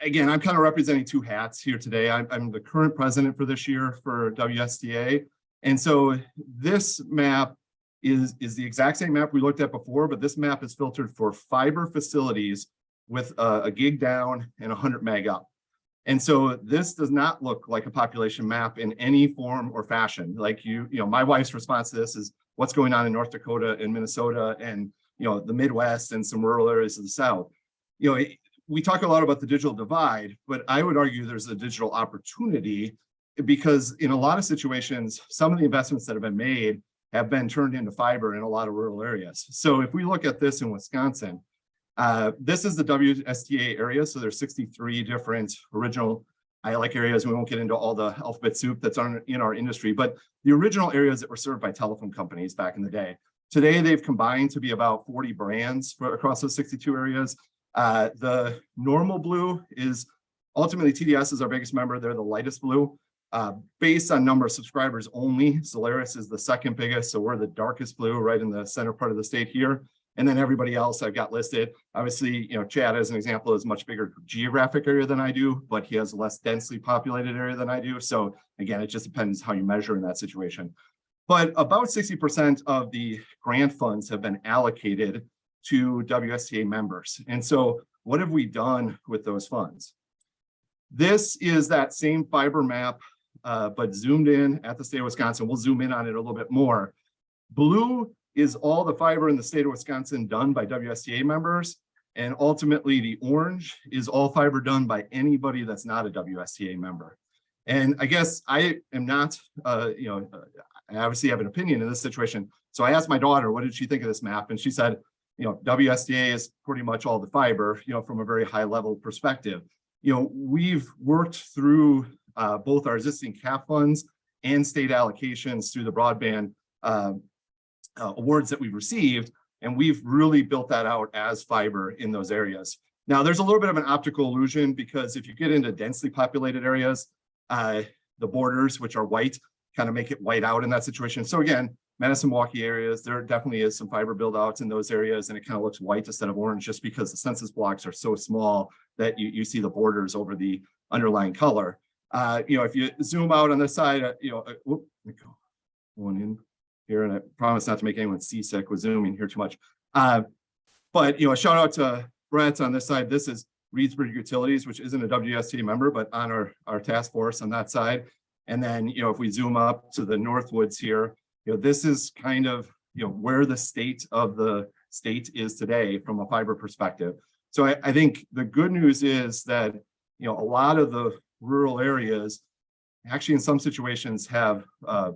again, I'm kind of representing 2 hats here today. I'm the current president for this year for WSDA. And so this map is the exact same map we looked at before, but this map is filtered for fiber facilities with a gig down and 100 meg up. And so this does not look like a population map in any form or fashion. Like my wife's response to this is what's going on in North Dakota and Minnesota and the Midwest and some rural areas of the South. We talk a lot about the digital divide, but I would argue there's a digital opportunity, because in a lot of situations, some of the investments that have been made have been turned into fiber in a lot of rural areas. So if we look at this in Wisconsin, this is the WSTA area. So there's 63 different original ILEC areas. We won't get into all the alphabet soup that's in our industry, but the original areas that were served by telephone companies back in the day. Today, they've combined to be about 40 brands across those 62 areas. The normal blue is ultimately TDS is our biggest member. They're the lightest blue. Based on number of subscribers only, Solaris is the second biggest. So we're the darkest blue right in the center part of the state here. And then everybody else I've got listed. Obviously, Chad, as an example, is a much bigger geographic area than I do, but he has a less densely populated area than I do. So again, it just depends how you measure in that situation. But about 60% of the grant funds have been allocated to WSTA members. And so what have we done with those funds? This is that same fiber map, but zoomed in at the state of Wisconsin. We'll zoom in on it a little bit more. Blue is all the fiber in the state of Wisconsin done by WSTA members. And ultimately the orange is all fiber done by anybody that's not a WSTA member. And I guess I am not, I obviously have an opinion in this situation. So I asked my daughter, what did she think of this map? And she said, WSTA is pretty much all the fiber, from a very high level perspective. We've worked through both our existing CAF funds and state allocations through the broadband awards that we've received. And we've really built that out as fiber in those areas. Now, there's a little bit of an optical illusion because if you get into densely populated areas, the borders, which are white, kind of make it white out in that situation. So again, Madison, Milwaukee areas, there definitely is some fiber build outs in those areas, and it kind of looks white instead of orange just because the census blocks are so small that you see the borders over the underlying color. If you zoom out on this side, whoop, let me go one in here, and I promise not to make anyone seasick with zooming here too much. But a shout out to Brett on this side. This is Reedsburg Utilities, which isn't a WSTA member, but on our task force on that side. And then, if we zoom up to the Northwoods here, this is kind of, where the state of the state is today from a fiber perspective. So I think the good news is that, a lot of the rural areas actually in some situations have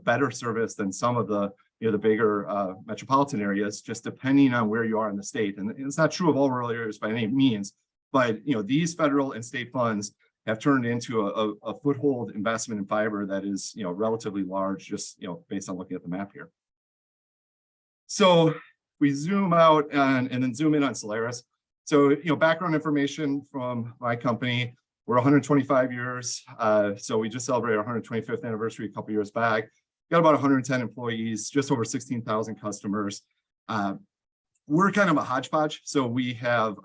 better service than some of the, the bigger metropolitan areas, just depending on where you are in the state. And it's not true of all rural areas by any means, but, these federal and state funds have turned into a foothold investment in fiber that is, relatively large, just, based on looking at the map here. So we zoom out and then zoom in on Solaris. So, background information from my company, we're 125 years. So we just celebrated our 125th anniversary a couple years back. Got about 110 employees, just over 16,000 customers. We're kind of a hodgepodge. So we have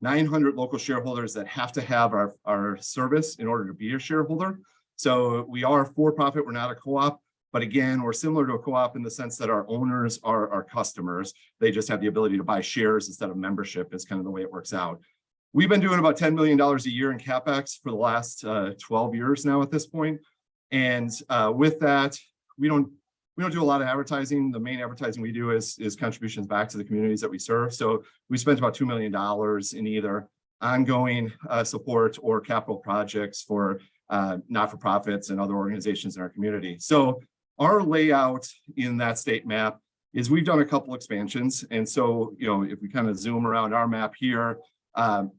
900 local shareholders that have to have our service in order to be a shareholder. So we are for-profit, we're not a co-op, but again, we're similar to a co-op in the sense that our owners are our customers. They just have the ability to buy shares instead of membership is kind of the way it works out. We've been doing about $10 million a year in CapEx for the last 12 years now at this point. And with that, we don't do a lot of advertising. The main advertising we do is contributions back to the communities that we serve. So we spent about $2 million in either ongoing support or capital projects for not-for-profits and other organizations in our community. So our layout in that state map is we've done a couple expansions. And so, if we kind of zoom around our map here, the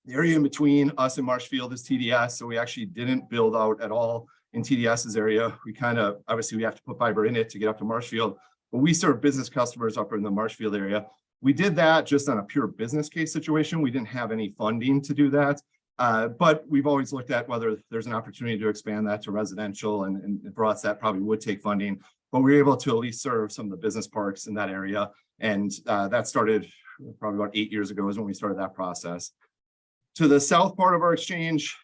area in between us and Marshfield is TDS. So we actually didn't build out at all in TDS's area. We obviously we have to put fiber in it to get up to Marshfield, but we serve business customers up in the Marshfield area. We did that just on a pure business case situation. We didn't have any funding to do that. But we've always looked at whether there's an opportunity to expand that to residential, and for us, that probably would take funding, but we were able to at least serve some of the business parks in that area. And that started probably about 8 years ago is when we started that process. To the south part of our exchange,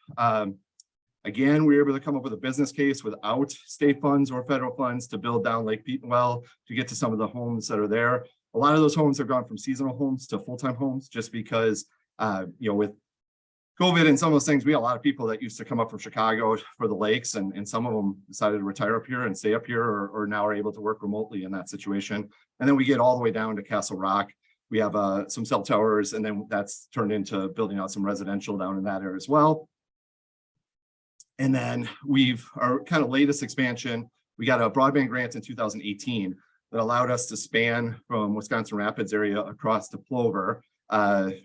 again, we were able to come up with a business case without state funds or federal funds to build down Lake Petenwell to get to some of the homes that are there. A lot of those homes have gone from seasonal homes to full-time homes just because, with COVID and some of those things, we had a lot of people that used to come up from Chicago for the lakes, and some of them decided to retire up here and stay up here, or now are able to work remotely in that situation. And then we get all the way down to Castle Rock. We have some cell towers, and then that's turned into building out some residential down in that area as well. And then our kind of latest expansion, we got a broadband grant in 2018 that allowed us to span from Wisconsin Rapids area across to Plover,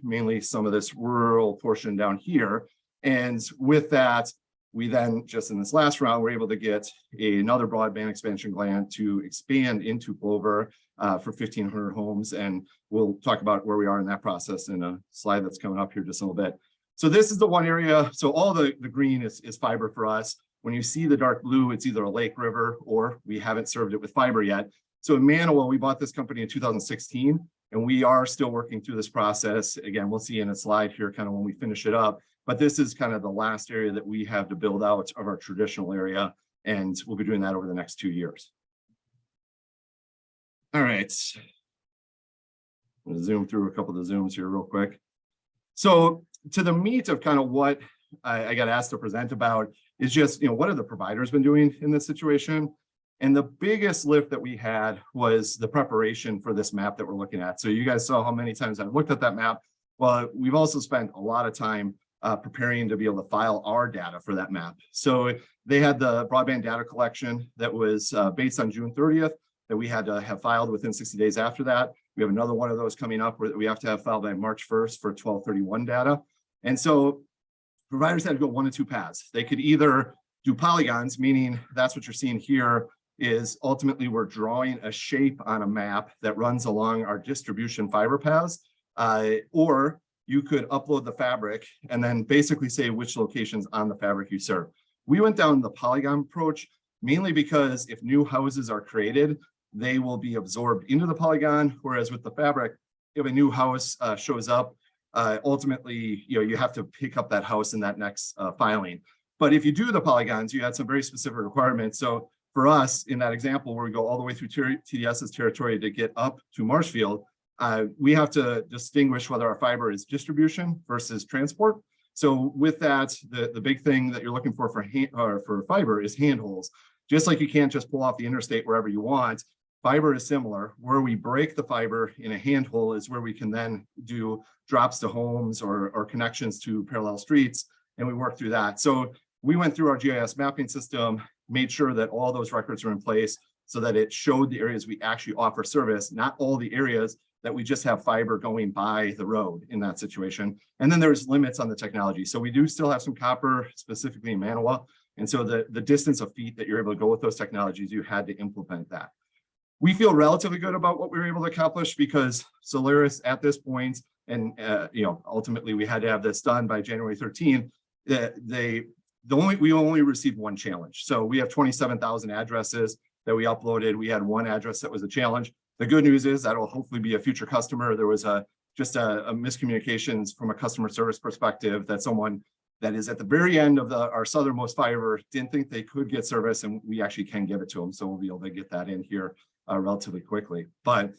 mainly some of this rural portion down here. And with that, we then just in this last round, we're able to get another broadband expansion grant to expand into Plover for 1,500 homes. And we'll talk about where we are in that process in a slide that's coming up here just a little bit. So this is the one area. So all the green is fiber for us. When you see the dark blue, it's either a lake, river, or we haven't served it with fiber yet. So in Manawa, we bought this company in 2016, and we are still working through this process. Again, we'll see in a slide here kind of when we finish it up. But this is kind of the last area that we have to build out of our traditional area, and we'll be doing that over the next 2 years. All right. I'm gonna zoom through a couple of the zooms here real quick. So to the meat of kind of what I got asked to present about is just, what have the providers been doing in this situation? And the biggest lift that we had was the preparation for this map that we're looking at. So you guys saw how many times I've looked at that map. Well, we've also spent a lot of time preparing to be able to file our data for that map. So they had the broadband data collection that was based on June 30th that we had to have filed within 60 days after that. We have another one of those coming up where we have to have filed by March 1st for 12/31 data. And so providers had to go one of two paths. They could either do polygons, meaning that's what you're seeing here is ultimately we're drawing a shape on a map that runs along our distribution fiber paths, or you could upload the fabric and then basically say which locations on the fabric you serve. We went down the polygon approach mainly because if new houses are created, they will be absorbed into the polygon, whereas with the fabric, if a new house shows up, ultimately, you have to pick up that house in that next filing. But if you do the polygons, you had some very specific requirements. So for us, in that example, where we go all the way through TDS's territory to get up to Marshfield, we have to distinguish whether our fiber is distribution versus transport. So with that, the big thing that you're looking for fiber is handholds. Just like you can't just pull off the interstate wherever you want, fiber is similar. Where we break the fiber in a handhole is where we can then do drops to homes or connections to parallel streets, and we work through that. So we went through our GIS mapping system, made sure that all those records are in place so that it showed the areas we actually offer service, not all the areas that we just have fiber going by the road in that situation. And then there's limits on the technology. So we do still have some copper, specifically in Manawa. And so the distance of feet that you're able to go with those technologies, you had to implement that. We feel relatively good about what we were able to accomplish because Solaris at this point, and ultimately we had to have this done by January 13th, we only received one challenge. So we have 27,000 addresses that we uploaded. We had one address that was a challenge. The good news is that will hopefully be a future customer. There was just a miscommunications from a customer service perspective that someone that is at the very end of our southernmost fiber didn't think they could get service, and we actually can give it to them. So we'll be able to get that in here relatively quickly. And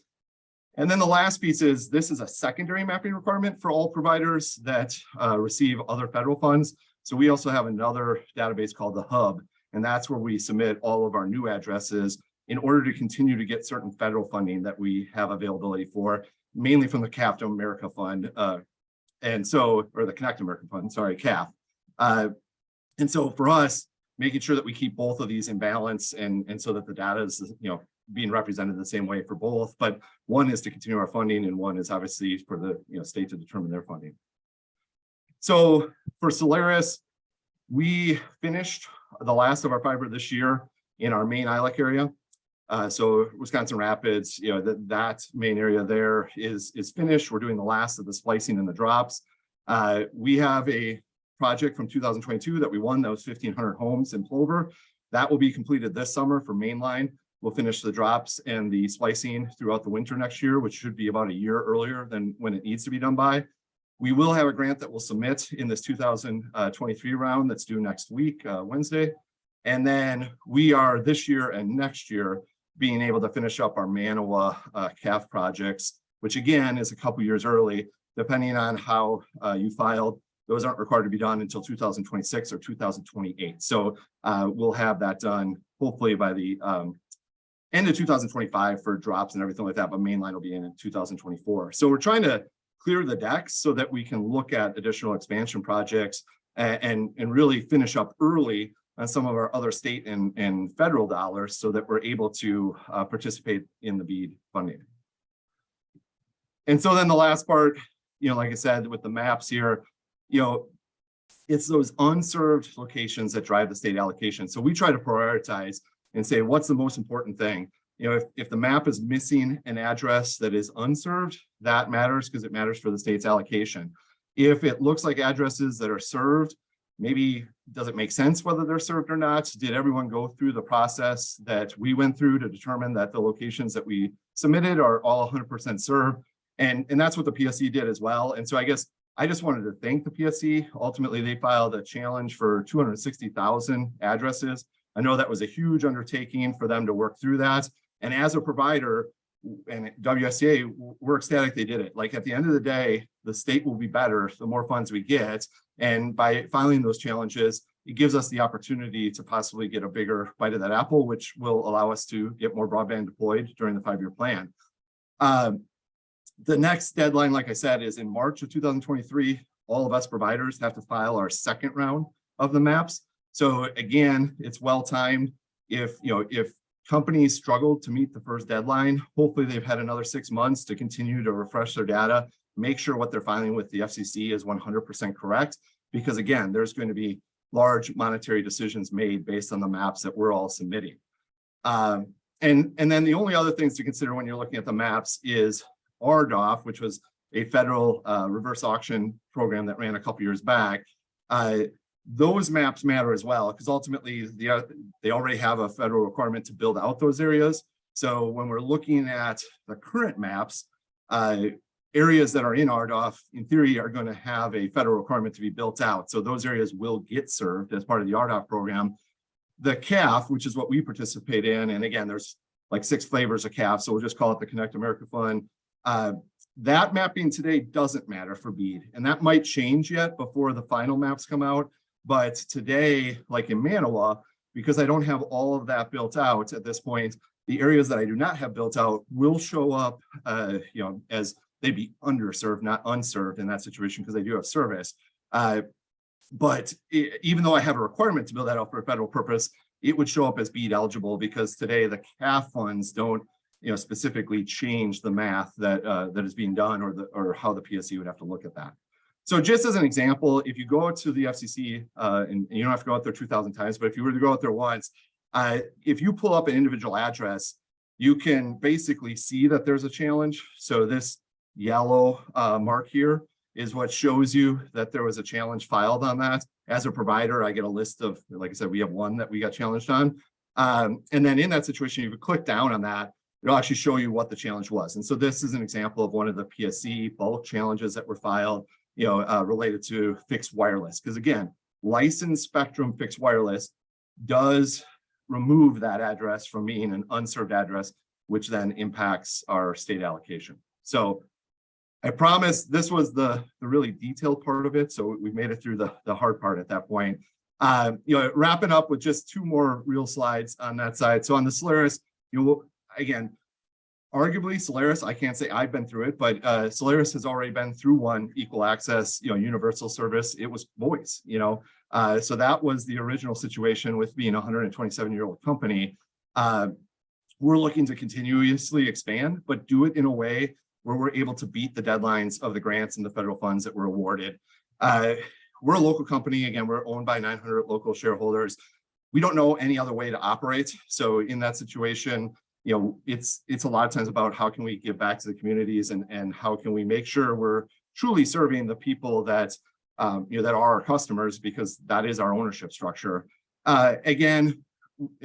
then the last piece is this is a secondary mapping requirement for all providers that receive other federal funds. So we also have another database called the Hub, and that's where we submit all of our new addresses in order to continue to get certain federal funding that we have availability for, mainly from the CAF America Fund, or the Connect America Fund, sorry, CAF. And so for us, making sure that we keep both of these in balance and so that the data is, being represented the same way for both, but one is to continue our funding and one is obviously for the state to determine their funding. So for Solaris, we finished the last of our fiber this year in our main ILEC area. So Wisconsin Rapids, that main area there is finished. We're doing the last of the splicing and the drops. We have a project from 2022 that we won, that was 1,500 homes in Plover. That will be completed this summer for mainline. We'll finish the drops and the splicing throughout the winter next year, which should be about a year earlier than when it needs to be done by. We will have a grant that we'll submit in this 2023 round that's due next week, Wednesday. And then we are this year and next year being able to finish up our Manawa CAF projects, which again is a couple years early, depending on how you filed. Those aren't required to be done until 2026 or 2028. So we'll have that done hopefully by the end of 2025 for drops and everything like that, but mainline will be in 2024. So we're trying to clear the decks so that we can look at additional expansion projects and really finish up early on some of our other state and federal dollars so that we're able to participate in the BEAD funding. And so then the last part, like I said, with the maps here, it's those unserved locations that drive the state allocation. So we try to prioritize and say, what's the most important thing? If the map is missing an address that is unserved, that matters because it matters for the state's allocation. If it looks like addresses that are served, maybe does it make sense whether they're served or not? Did everyone go through the process that we went through to determine that the locations that we submitted are all 100% served? And that's what the PSC did as well. And so I guess I just wanted to thank the PSC. Ultimately, they filed a challenge for 260,000 addresses. I know that was a huge undertaking for them to work through that. And as a provider, and WSCA, we're ecstatic they did it. Like at the end of the day, the state will be better the more funds we get. And by filing those challenges, it gives us the opportunity to possibly get a bigger bite of that apple, which will allow us to get more broadband deployed during the 5-year plan. The next deadline, like I said, is in March of 2023. All of us providers have to file our second round of the maps. So again, it's well timed. If companies struggle to meet the first deadline, hopefully they've had another 6 months to continue to refresh their data, make sure what they're filing with the FCC is 100% correct. Because again, there's going to be large monetary decisions made based on the maps that we're all submitting. And then the only other things to consider when you're looking at the maps is RDOF, which was a federal reverse auction program that ran a couple years back. Those maps matter as well, because ultimately they already have a federal requirement to build out those areas. So when we're looking at the current maps, areas that are in RDOF, in theory, are going to have a federal requirement to be built out. So those areas will get served as part of the RDOF program. The CAF, which is what we participate in, and again, there's like 6 flavors of CAF, so we'll just call it the Connect America Fund. That mapping today doesn't matter for BEAD, and that might change yet before the final maps come out. But today, like in Manawa, because I don't have all of that built out at this point, the areas that I do not have built out will show up, as they'd be underserved, not unserved in that situation, because they do have service. But even though I have a requirement to build that out for a federal purpose, it would show up as BEAD eligible, because today the CAF funds don't, specifically change the math that that is being done, or how the PSC would have to look at that. So just as an example, if you go to the FCC, and you don't have to go out there 2,000 times, but if you were to go out there once, if you pull up an individual address, you can basically see that there's a challenge. So this yellow mark here is what shows you that there was a challenge filed on that. As a provider, I get a list of, like I said, we have one that we got challenged on. And then in that situation, you would click down on that, it'll actually show you what the challenge was. And so this is an example of one of the PSC bulk challenges that were filed, related to fixed wireless. Because again, licensed spectrum fixed wireless does remove that address from being an unserved address, which then impacts our state allocation. So I promise this was the really detailed part of it. So we made it through the hard part at that point. Wrapping up with just 2 more real slides on that side. So on the Solaris, again, arguably Solaris, I can't say I've been through it, but Solaris has already been through one equal access, universal service. It was voice, so that was the original situation with being a 127-year-old company. We're looking to continuously expand, but do it in a way where we're able to beat the deadlines of the grants and the federal funds that were awarded. We're a local company. Again, we're owned by 900 local shareholders. We don't know any other way to operate. So in that situation, it's a lot of times about how can we give back to the communities, and how can we make sure we're truly serving the people that that are our customers, because that is our ownership structure. Again,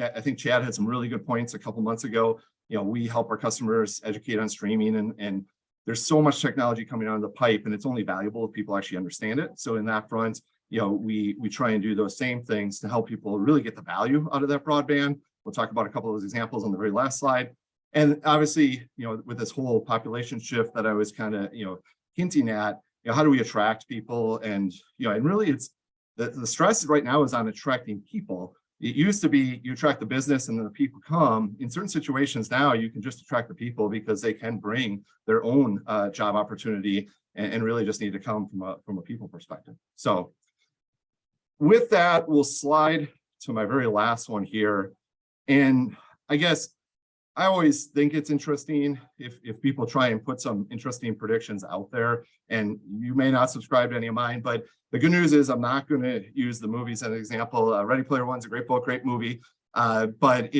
I think Chad had some really good points a couple months ago. We help our customers educate on streaming, and there's so much technology coming out of the pipe, and it's only valuable if people actually understand it. So in that front, we try and do those same things to help people really get the value out of that broadband. We'll talk about a couple of those examples on the very last slide. And obviously, with this whole population shift that I was kind of, hinting at, how do we attract people? And, and really it's the stress right now is on attracting people. It used to be you attract the business and then the people come. In certain situations now, you can just attract the people because they can bring their own job opportunity, and really just need to come from a people perspective. So with that, we'll slide to my very last one here. And I guess I always think it's interesting if people try and put some interesting predictions out there, and you may not subscribe to any of mine, but the good news is I'm not going to use the movies as an example. Ready Player One's a great book, great movie, but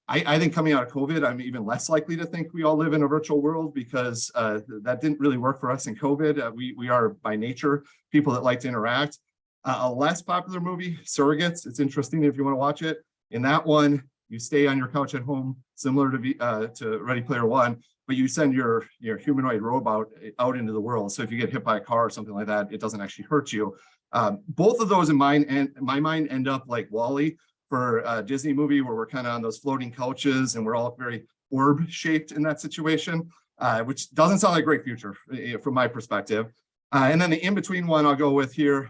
I think coming out of COVID, I'm even less likely to think we all live in a virtual world, because that didn't really work for us in COVID. We are by nature people that like to interact. A less popular movie, Surrogates. It's interesting if you want to watch it. In that one, you stay on your couch at home, similar to Ready Player One, but you send your humanoid robot out into the world. So if you get hit by a car or something like that, it doesn't actually hurt you. Both of those in my mind end up like WALL-E for a Disney movie, where we're kind of on those floating couches and we're all very orb shaped in that situation, which doesn't sound like a great future from my perspective. And then the in-between one I'll go with here,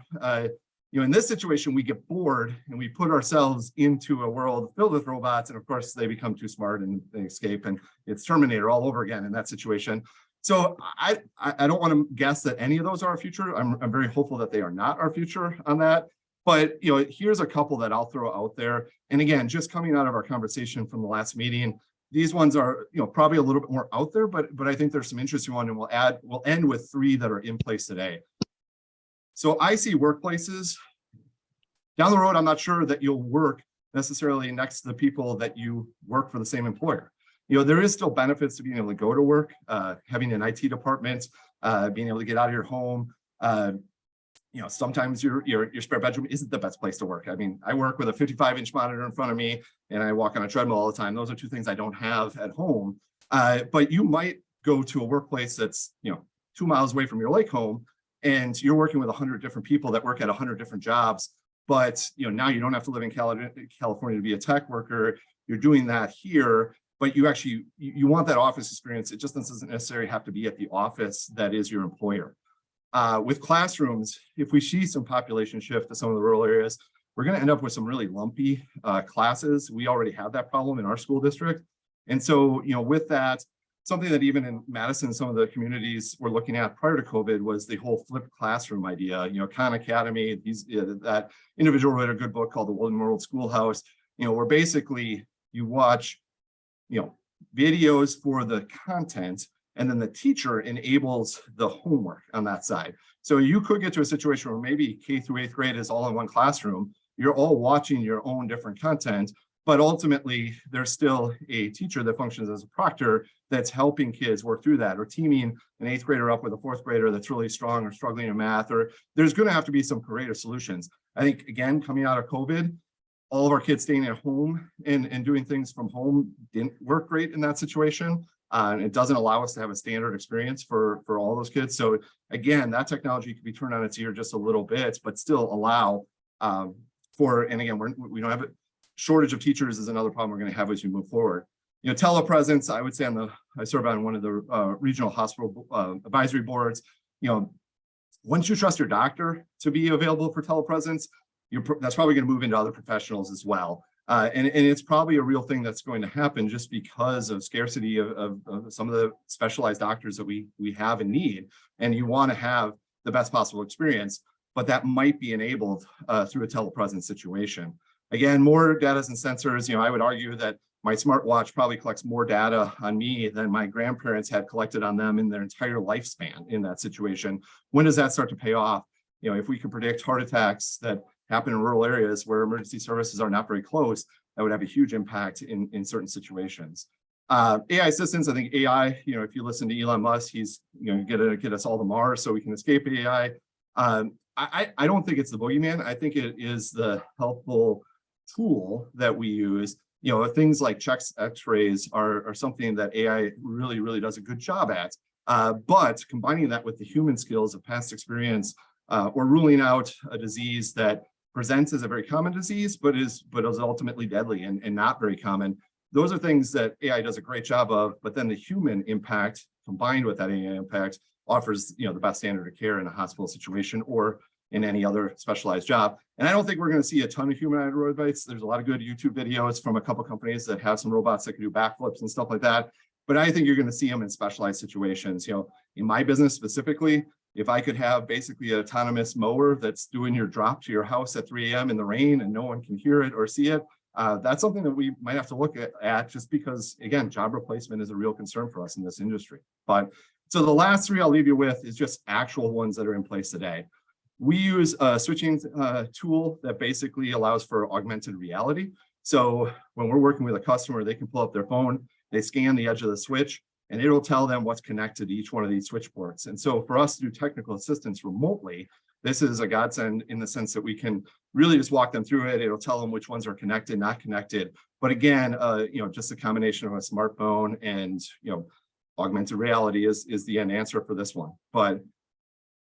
in this situation, we get bored and we put ourselves into a world filled with robots. And of course, they become too smart and they escape, and it's Terminator all over again in that situation. So I don't want to guess that any of those are our future. I'm very hopeful that they are not our future on that. But here's a couple that I'll throw out there. And again, just coming out of our conversation from the last meeting, these ones are probably a little bit more out there, but I think there's some interesting one, and we'll end with 3 that are in place today. So I see workplaces down the road. I'm not sure that you'll work necessarily next to the people that you work for the same employer. There is still benefits to being able to go to work, having an IT department, being able to get out of your home. Sometimes your spare bedroom isn't the best place to work. I mean, I work with a 55-inch monitor in front of me and I walk on a treadmill all the time. Those are 2 things I don't have at home. But you might go to a workplace that's 2 miles away from your lake home, and you're working with 100 different people that work at 100 different jobs. But now you don't have to live in California to be a tech worker. You're doing that here, but you want that office experience. It just doesn't necessarily have to be at the office that is your employer. With classrooms, if we see some population shift to some of the rural areas, we're going to end up with some really lumpy classes. We already have that problem in our school district. And so, with that, something that even in Madison, some of the communities were looking at prior to COVID was the whole flipped classroom idea. Khan Academy, that individual wrote a good book called The One World Schoolhouse, where basically you watch, videos for the content, and then the teacher enables the homework on that side. So you could get to a situation where maybe K through 8th grade is all in one classroom. You're all watching your own different content, but ultimately there's still a teacher that functions as a proctor that's helping kids work through that, or teaming an 8th grader up with a 4th grader that's really strong or struggling in math, or there's going to have to be some creative solutions. I think, again, coming out of COVID, all of our kids staying at home and doing things from home didn't work great in that situation. And it doesn't allow us to have a standard experience for all those kids. So again, that technology could be turned on its ear just a little bit, but still allow and again, we don't have a shortage of teachers is another problem we're going to have as we move forward. Telepresence, I would say I serve on one of the regional hospital advisory boards. Once you trust your doctor to be available for telepresence, that's probably going to move into other professionals as well. And it's probably a real thing that's going to happen just because of scarcity of some of the specialized doctors that we have and need. And you want to have the best possible experience, but that might be enabled through a telepresence situation. Again, more data and sensors. I would argue that my smartwatch probably collects more data on me than my grandparents had collected on them in their entire lifespan in that situation. When does that start to pay off? If we can predict heart attacks that happen in rural areas where emergency services are not very close, that would have a huge impact in certain situations. AI assistance, I think AI, if you listen to Elon Musk, he's get us all to Mars so we can escape AI. I don't think it's the boogeyman. I think it is the helpful tool that we use. Things like checks, x-rays are something that AI really, really does a good job at. But combining that with the human skills of past experience, or ruling out a disease that presents as a very common disease, but is ultimately deadly and not very common. Those are things that AI does a great job of, but then the human impact combined with that AI impact offers the best standard of care in a hospital situation or in any other specialized job. And I don't think we're going to see a ton of humanoid robots. There's a lot of good YouTube videos from a couple companies that have some robots that can do backflips and stuff like that. But I think you're going to see them in specialized situations. In my business specifically, if I could have basically an autonomous mower that's doing your drop to your house at 3 a.m. in the rain and no one can hear it or see it, that's something that we might have to look at just because, again, job replacement is a real concern for us in this industry. But so the last 3 I'll leave you with is just actual ones that are in place today. We use a switching tool that basically allows for augmented reality. So when we're working with a customer, they can pull up their phone, they scan the edge of the switch, and it'll tell them what's connected to each one of these switch ports. And so for us to do technical assistance remotely, this is a godsend in the sense that we can really just walk them through it. It'll tell them which ones are connected, not connected. But again, just a combination of a smartphone and augmented reality is the end answer for this one. But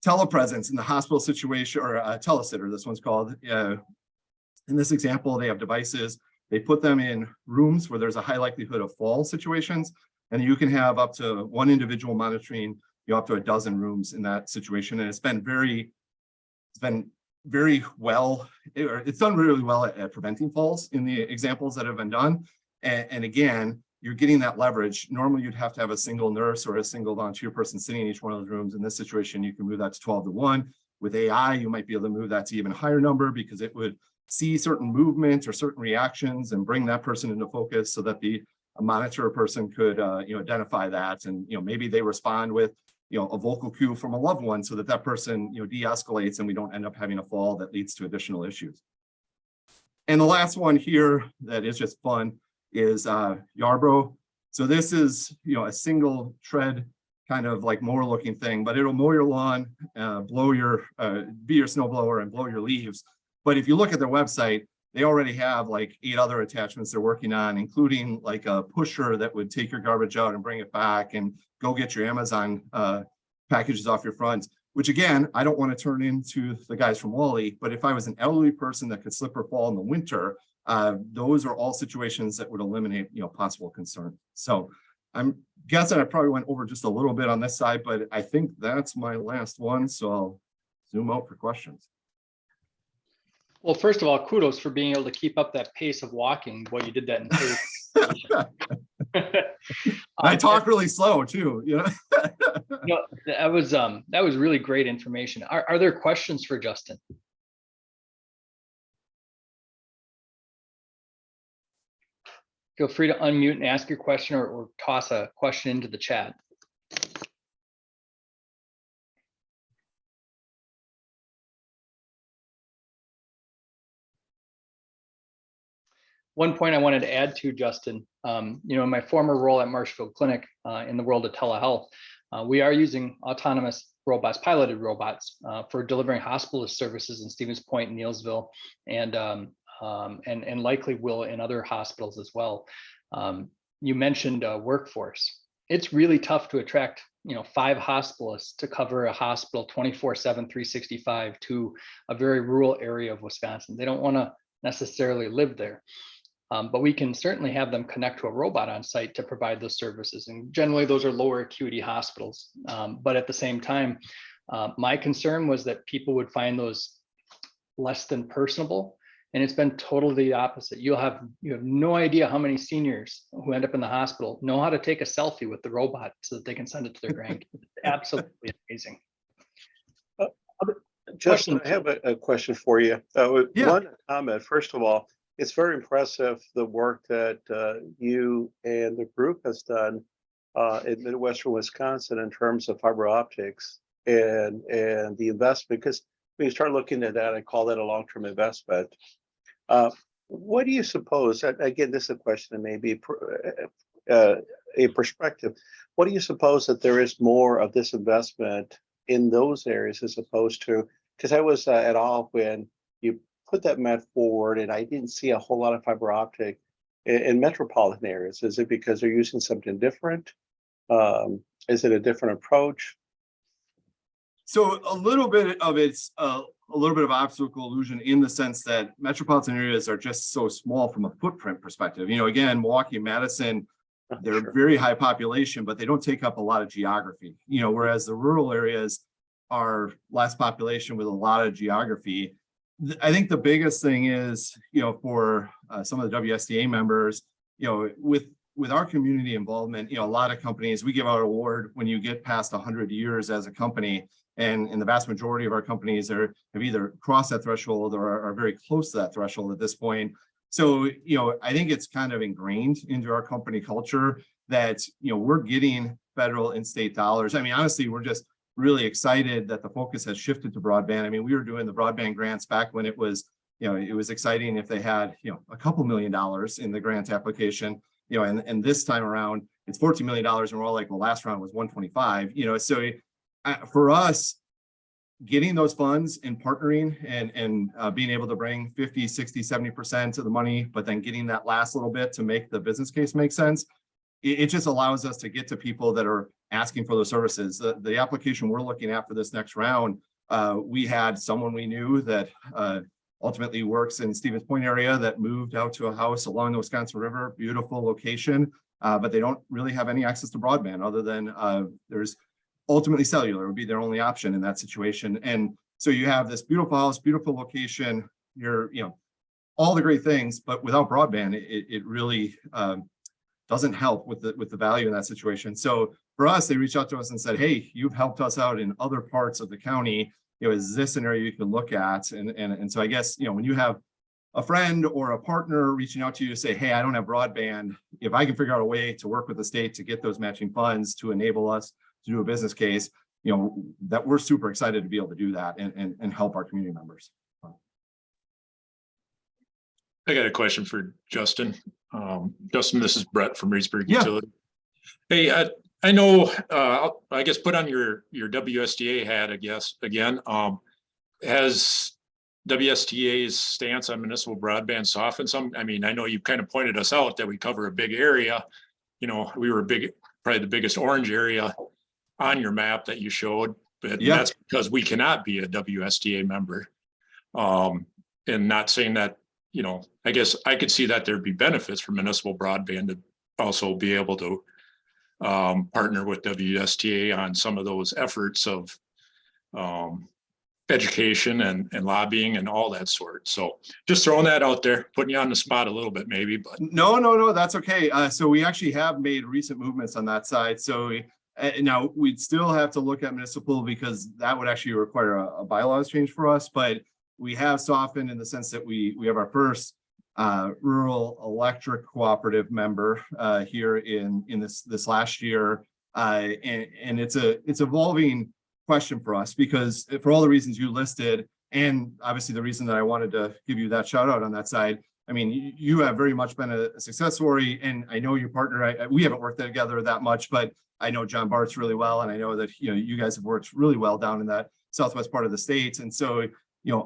telepresence in the hospital situation, or telesitter, this one's called. In this example, they have devices They put them in rooms where there's a high likelihood of fall situations, and you can have up to one individual monitoring, up to a dozen rooms in that situation. And it's been very well, it's done really well at preventing falls in the examples that have been done. And again, you're getting that leverage. Normally you'd have to have a single nurse or a single volunteer person sitting in each one of those rooms. In this situation, you can move that to 12 to 1. With AI, you might be able to move that to even a higher number because it would see certain movement or certain reactions and bring that person into focus so that the monitor person could identify that. And maybe they respond with a vocal cue from a loved one so that that person de-escalates and we don't end up having a fall that leads to additional issues. And the last one here that is just fun is Yarborough. So this is a single tread kind of like mower looking thing, but it'll mow your lawn, be your snow blower and blow your leaves. But if you look at their website, they already have like 8 other attachments they're working on, including like a pusher that would take your garbage out and bring it back and go get your Amazon packages off your front, which again, I don't want to turn into the guys from Wally, but if I was an elderly person that could slip or fall in the winter, those are all situations that would eliminate, possible concern. So I'm guessing I probably went over just a little bit on this side, but I think that's my last one. So I'll zoom out for questions. Well, first of all, kudos for being able to keep up that pace of walking while you did that in I talk really slow too, that was really great information. Are there questions for Justin? Feel free to unmute and ask your question or toss a question into the chat. One point I wanted to add to, Justin, in my former role at Marshfield Clinic in the world of telehealth, we are using autonomous robots, piloted robots for delivering hospitalist services in Stevens Point, Neilsville, and likely will in other hospitals as well. You mentioned workforce. It's really tough to attract 5 hospitalists to cover a hospital 24/7, 365 to a very rural area of Wisconsin. They don't want to necessarily live there. But we can certainly have them connect to a robot on site to provide those services. And generally those are lower acuity hospitals. But at the same time, my concern was that people would find those less than personable. And it's been totally the opposite. You have no idea how many seniors who end up in the hospital know how to take a selfie with the robot so that they can send it to their grandkids. It's absolutely amazing. Justin, I have a question for you. One comment. First of all, it's very impressive the work that you and the group has done in Midwestern Wisconsin in terms of fiber optics and the investment. Because when you start looking at that, I call that a long-term investment. What do you suppose? Again, this is a question and maybe a perspective. What do you suppose that there is more of this investment in those areas as opposed to? Because I was at all when you put that met forward and I didn't see a whole lot of fiber optic in metropolitan areas. Is it because they're using something different? Is it a different approach? So a little bit of it's a little bit of optical illusion in the sense that metropolitan areas are just so small from a footprint perspective. Again, Milwaukee and Madison, they're very high population, but they don't take up a lot of geography, whereas the rural areas are less population with a lot of geography. I think the biggest thing is, for some of the WSDA members, with our community involvement, a lot of companies, we give our award when you get past 100 years as a company, and the vast majority of our companies have either crossed that threshold or are very close to that threshold at this point. So, I think it's kind of ingrained into our company culture that, we're getting federal and state dollars. I mean, honestly, we're just really excited that the focus has shifted to broadband. I mean, we were doing the broadband grants back when it was exciting if they had, a couple $1 million in the grant application, and this time around it's $14 million. And we're all like, well, last round was 125, so for us, getting those funds and partnering and being able to bring 50, 60, 70% of the money, but then getting that last little bit to make the business case make sense. It just allows us to get to people that are asking for those services. The application we're looking at for this next round, we had someone we knew that ultimately works in Stevens Point area that moved out to a house along the Wisconsin River, beautiful location, but they don't really have any access to broadband other than there's ultimately cellular would be their only option in that situation. And so you have this beautiful house, beautiful location, you're, all the great things, but without broadband, it really doesn't help with the value in that situation. So for us, they reached out to us and said, hey, you've helped us out in other parts of the county. Is this an area you can look at? And so I guess, when you have a friend or a partner reaching out to you to say, hey, I don't have broadband, if I can figure out a way to work with the state to get those matching funds to enable us to do a business case, that we're super excited to be able to do that and help our community members. I got a question for Justin. Justin, this is Brett from Reedsburg Yeah. Utility. Hey, I know, I guess put on your WSTA hat, I guess, again. Has WSTA's stance on municipal broadband softened some? I mean, I know you kind of pointed us out that we cover a big area. We were probably the biggest orange area on your map that you showed, but that's because we cannot be a WSTA member. And not saying that, I guess I could see that there'd be benefits for municipal broadband to also be able to partner with WSTA on some of those efforts of education and lobbying and all that sort. So just throwing that out there, putting you on the spot a little bit maybe, but no, that's okay. So we actually have made recent movements on that side. So now we'd still have to look at municipal because that would actually require a bylaws change for us, but we have softened in the sense that we have our first rural electric cooperative member here in this last year, and it's evolving question for us because for all the reasons you listed, and obviously the reason that I wanted to give you that shout out on that side. I mean, you have very much been a success story, and I know your partner. We haven't worked together that much, but I know John Bartz really well, and I know that you guys have worked really well down in that southwest part of the state, and so.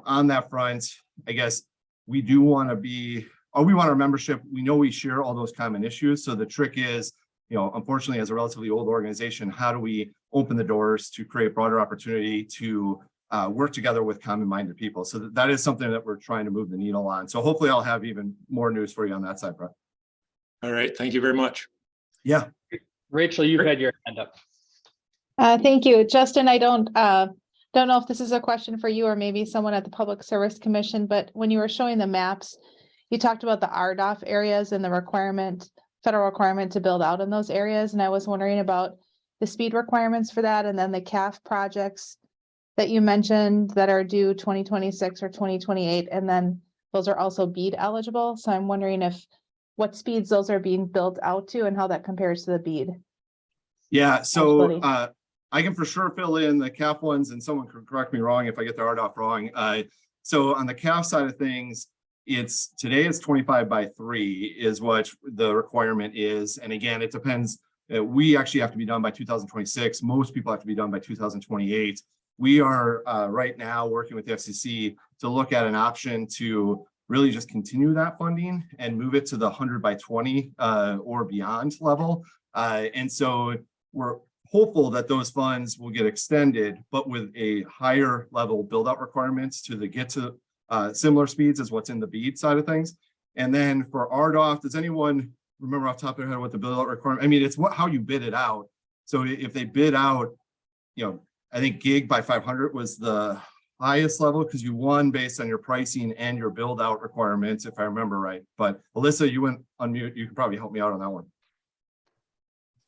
On that front, I guess we do want to be, or we want our membership. We know we share all those common issues. So the trick is, unfortunately, as a relatively old organization, how do we open the doors to create broader opportunity to work together with common-minded people? So that is something that we're trying to move the needle on. So hopefully I'll have even more news for you on that side, Brett. all right. Thank you very much. Yeah. Rachel, you've had your hand up. Thank you, Justin. I don't know if this is a question for you or maybe someone at the Public Service Commission, but when you were showing the maps, you talked about the RDOF areas and the federal requirement to build out in those areas. And I was wondering about the speed requirements for that and then the CAF projects that you mentioned that are due 2026 or 2028. And then those are also BEAD eligible. So I'm wondering what speeds those are being built out to and how that compares to the BEAD. Yeah, so I can for sure fill in the CAF ones, and someone can correct me wrong if I get the RDOF wrong. So on the CAF side of things, today it's 25 by 3 is what the requirement is. And again, it depends. We actually have to be done by 2026. Most people have to be done by 2028. We are right now working with the FCC to look at an option to really just continue that funding and move it to the 100 by 20 or beyond level. And so we're hopeful that those funds will get extended, but with a higher level build out requirements to get to similar speeds as what's in the BEAD side of things. And then for RDOF, does anyone remember off the top of their head what the build out requirement? I mean, it's how you bid it out. So if they bid out, I think gig by 500 was the highest level because you won based on your pricing and your build out requirements, if I remember right. But Alyssa, you went on mute. You could probably help me out on that one.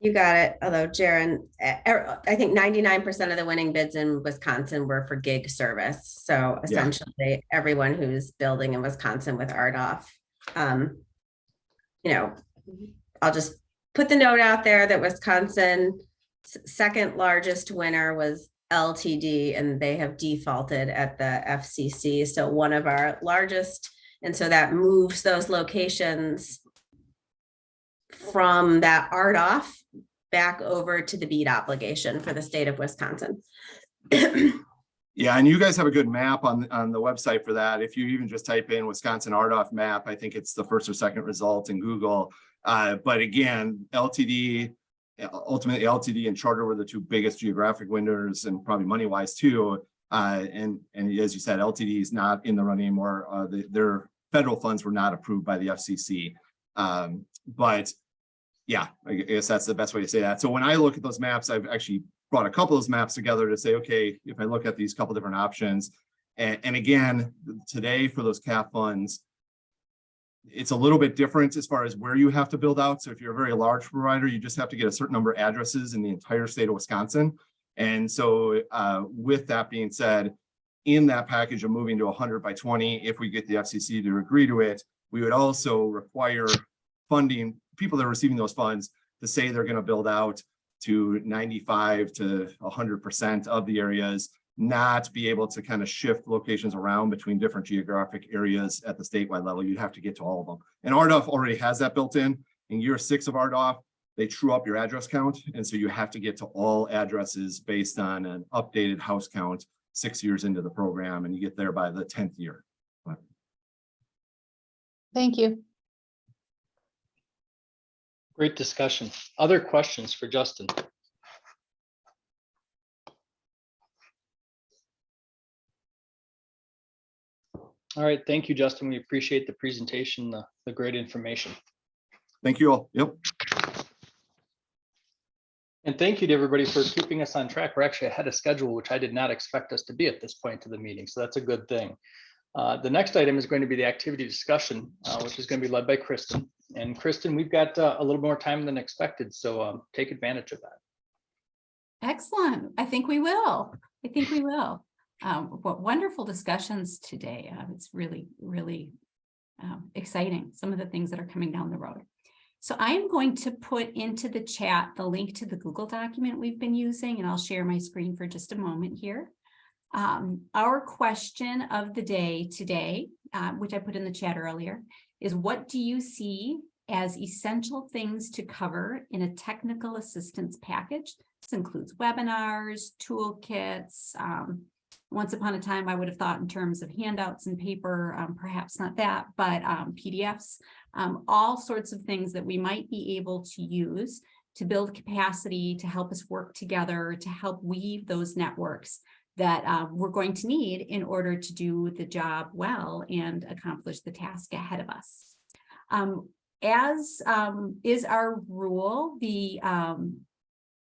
You got it. Although Jaron, I think 99% of the winning bids in Wisconsin were for gig service. So essentially everyone who's building in Wisconsin with RDOF, I'll just put the note out there that Wisconsin second largest winner was LTD, and they have defaulted at the FCC. So one of our largest, and so that moves those locations from that RDOF back over to the BEAD obligation for the state of Wisconsin. Yeah, and you guys have a good map on the website for that. If you even just type in Wisconsin RDOF map, I think it's the first or second result in Google. But again, ultimately LTD and Charter were the two biggest geographic winners and probably money-wise too. And as you said, LTD is not in the running anymore. Their federal funds were not approved by the FCC. But yeah, I guess that's the best way to say that. So when I look at those maps, I've actually brought a couple of those maps together to say, okay, if I look at these couple different options, and again, today for those CAF funds, it's a little bit different as far as where you have to build out. So if you're a very large provider, you just have to get a certain number of addresses in the entire state of Wisconsin. And so with that being said, in that package of moving to 100 by 20, if we get the FCC to agree to it, we would also require funding, people that are receiving those funds, to say they're going to build out to 95 to 100% of the areas, not be able to kind of shift locations around between different geographic areas at the statewide level. You'd have to get to all of them. And RDOF already has that built in. In year 6 of RDOF, they true up your address count. And so you have to get to all addresses based on an updated house count 6 years into the program, and you get there by the 10th year. Thank you. Great discussion. Other questions for Justin? All right, thank you, Justin. We appreciate the presentation, the great information. Thank you all. Yep. And thank you to everybody for keeping us on track. We're actually ahead of schedule, which I did not expect us to be at this point of the meeting. So that's a good thing. The next item is going to be the activity discussion, which is going to be led by Kristen. And Kristen, we've got a little more time than expected, so take advantage of that. Excellent. I think we will. What wonderful discussions today. It's really, really exciting, some of the things that are coming down the road. So I am going to put into the chat the link to the Google document we've been using, and I'll share my screen for just a moment here. Our question of the day today, which I put in the chat earlier, is what do you see as essential things to cover in a technical assistance package? This includes webinars, toolkits. Once upon a time, I would have thought in terms of handouts and paper, perhaps not that, but PDFs, all sorts of things that we might be able to use to build capacity, to help us work together, to help weave those networks that we're going to need in order to do the job well and accomplish the task ahead of us. As is our rule, the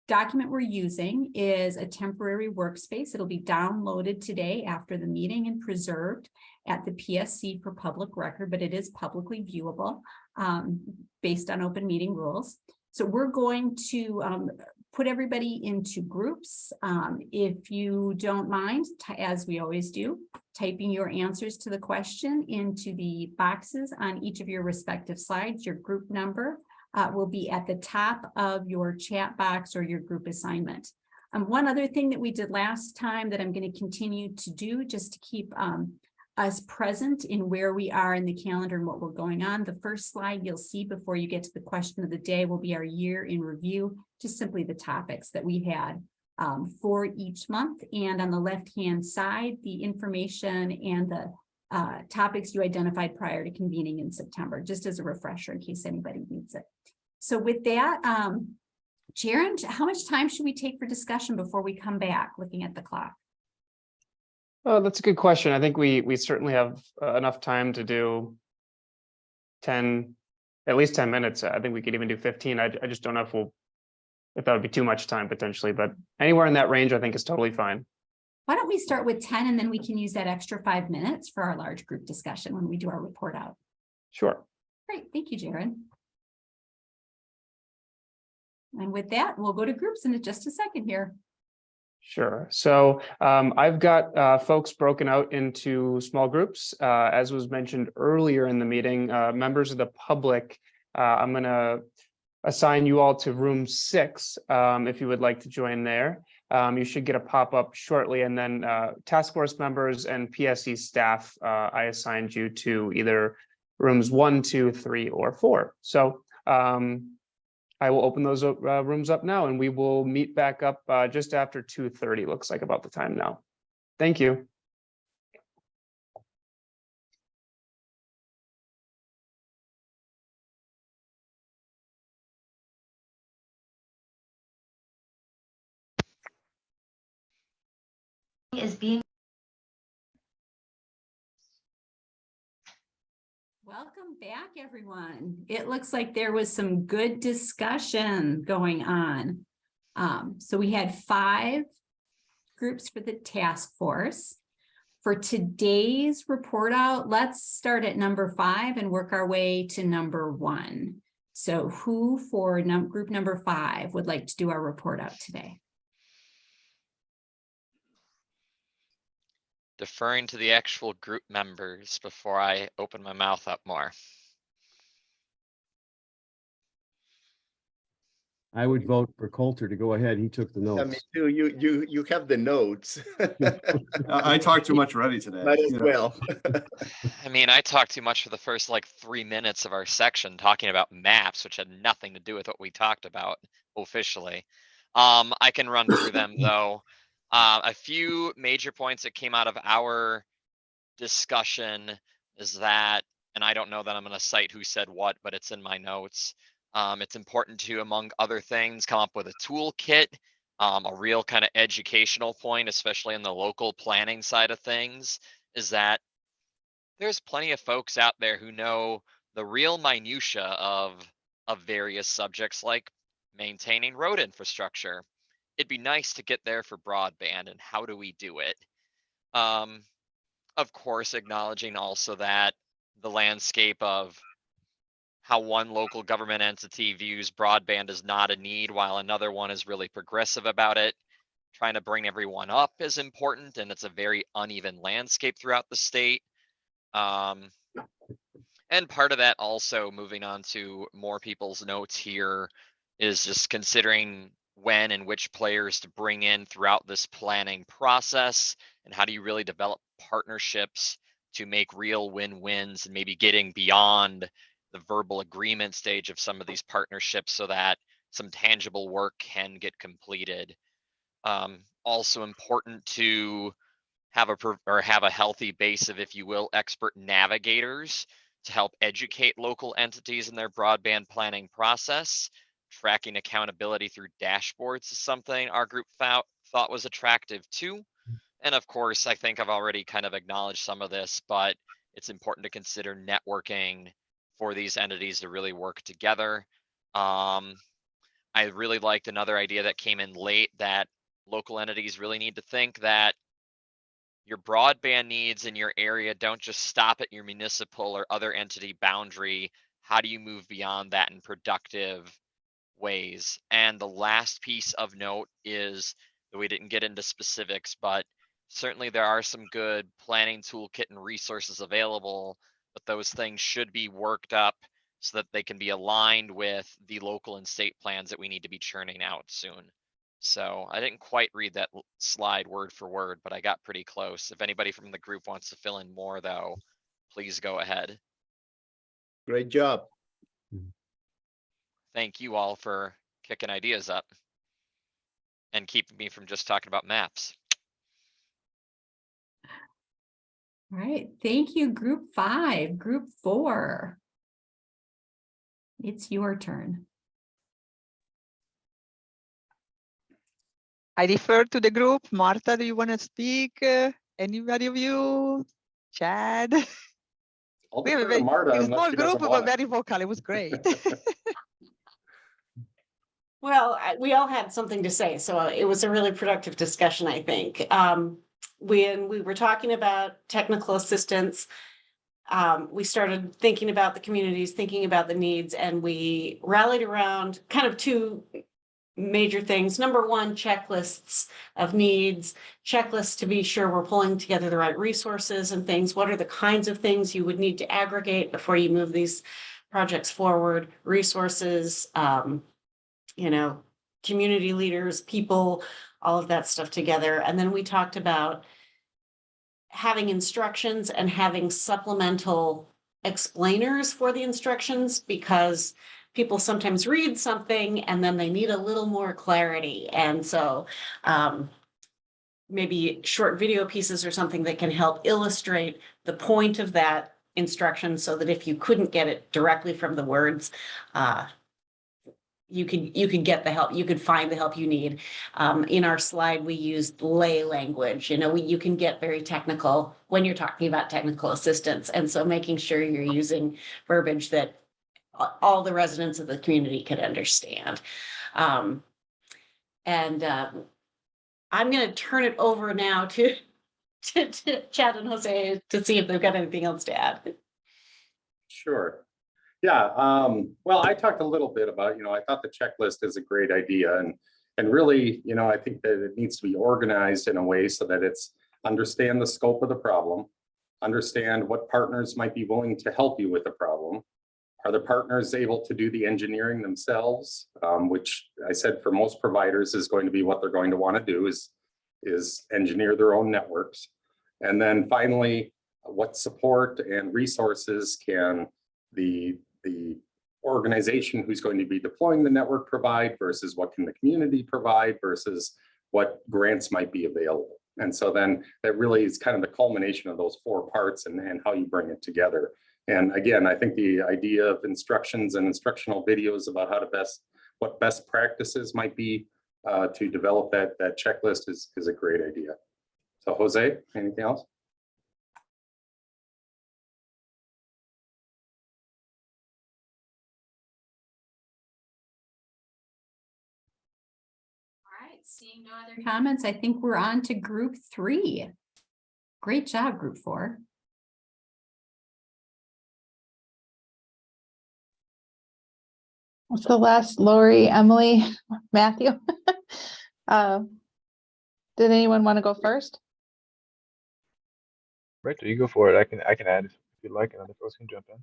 document we're using is a temporary workspace. It'll be downloaded today after the meeting and preserved at the PSC for public record, but it is publicly viewable based on open meeting rules. So we're going to put everybody into groups. If you don't mind, as we always do, typing your answers to the question into the boxes on each of your respective slides. Your group number will be at the top of your chat box or your group assignment. One other thing that we did last time that I'm going to continue to do just to keep us present in where we are in the calendar and what we're going on. The first slide you'll see before you get to the question of the day will be our year in review, just simply the topics that we had for each month. And on the left-hand side, the information and the topics you identified prior to convening in September, just as a refresher in case anybody needs it. So with that, Sharon, how much time should we take for discussion before we come back looking at the clock? Oh, that's a good question. I think we certainly have enough time to do at least 10 minutes. I think we could even do 15. I just don't know if that would be too much time potentially, but anywhere in that range, I think is totally fine. Why don't we start with 10 and then we can use that extra 5 minutes for our large group discussion when we do our report out. Sure. Great. Thank you, Jared. And with that, we'll go to groups in just a second here. Sure. So I've got folks broken out into small groups. As was mentioned earlier in the meeting, members of the public, I'm going to assign you all to room 6 if you would like to join there. You should get a pop-up shortly, and then task force members and PSC staff, I assigned you to either rooms 1, 2, 3, or 4. So I will open those rooms up now, and we will meet back up just after 2:30, looks like about the time now. Thank you. Is being Welcome back, everyone. It looks like there was some good discussion going on. So we had 5 groups for the task force. For today's report out, let's start at number 5 and work our way to number 1. So who for group number 5 would like to do our report out today? Deferring to the actual group members before I open my mouth up more. I would vote for Coulter to go ahead. He took the Yeah, me notes. too. You have the notes. I talked too much already today. Might as you know. well. I mean, I talked too much for the first like 3 minutes of our section talking about maps, which had nothing to do with what we talked about officially. I can run through them though. A few major points that came out of our discussion is that, and I don't know that I'm going to cite who said what, but it's in my notes. It's important to, among other things, come up with a toolkit, a real kind of educational point, especially in the local planning side of things, is that there's plenty of folks out there who know the real minutia of various subjects like maintaining road infrastructure. It'd be nice to get there for broadband, and how do we do it? Of course, acknowledging also that the landscape of how one local government entity views broadband as not a need while another one is really progressive about it. Trying to bring everyone up is important, and it's a very uneven landscape throughout the state. And part of that also, moving on to more people's notes here, is just considering when and which players to bring in throughout this planning process, and how do you really develop partnerships to make real win-wins, and maybe getting beyond the verbal agreement stage of some of these partnerships so that some tangible work can get completed. Also important to have a healthy base of, if you will, expert navigators to help educate local entities in their broadband planning process. Tracking accountability through dashboards is something our group thought was attractive too. And of course, I think I've already kind of acknowledged some of this, but it's important to consider networking for these entities to really work together. I really liked another idea that came in late, that local entities really need to think that your broadband needs in your area don't just stop at your municipal or other entity boundary. How do you move beyond that in productive ways? And the last piece of note is that we didn't get into specifics, but certainly there are some good planning toolkit and resources available, but those things should be worked up so that they can be aligned with the local and state plans that we need to be churning out soon. So I didn't quite read that slide word for word, but I got pretty close. If anybody from the group wants to fill in more though, please go ahead. Great job. Thank you all for kicking ideas up and keeping me from just talking about maps. All right, thank you, group 5. Group 4. It's your turn. I defer to the group. Martha, do you want to speak? Anybody of you? Chad? We have a very small group, but very vocal. It was great. Well, we all had something to say, so it was a really productive discussion, I think. When we were talking about technical assistance, we started thinking about the communities, thinking about the needs, and we rallied around kind of 2 major things. Number 1, checklists of needs, checklists to be sure we're pulling together the right resources and things. What are the kinds of things you would need to aggregate before you move these projects forward? Resources, you know, community leaders, people, all of that stuff together. And then we talked about having instructions and having supplemental explainers for the instructions, because people sometimes read something and then they need a little more clarity. And so maybe short video pieces or something that can help illustrate the point of that instruction, so that if you couldn't get it directly from the words, you could get the help, you could find the help you need. In our slide, we used lay language. You can get very technical when you're talking about technical assistance. And so making sure you're using verbiage that all the residents of the community could understand. I'm going to turn it over now to Chad and Jose to see if they've got anything else to add. Sure. Yeah, well, I talked a little bit about, I thought the checklist is a great idea, and really, I think that it needs to be organized in a way so that it's understand the scope of the problem, understand what partners might be willing to help you with the problem. Are the partners able to do the engineering themselves, which I said for most providers is going to be what they're going to want to do is engineer their own networks. And then finally, what support and resources can the organization who's going to be deploying the network provide versus what can the community provide versus what grants might be available. And so then that really is kind of the culmination of those four parts and how you bring it together. And again, I think the idea of instructions and instructional videos about what best practices might be to develop that checklist is a great idea. So Jose, anything else? Seeing no other comments, I think we're on to group 3. Great job, group 4. What's the last? Lori, Emily, Matthew? Did anyone want to go first? Rachel, you go for it. I can add if you'd like, and other folks can jump in.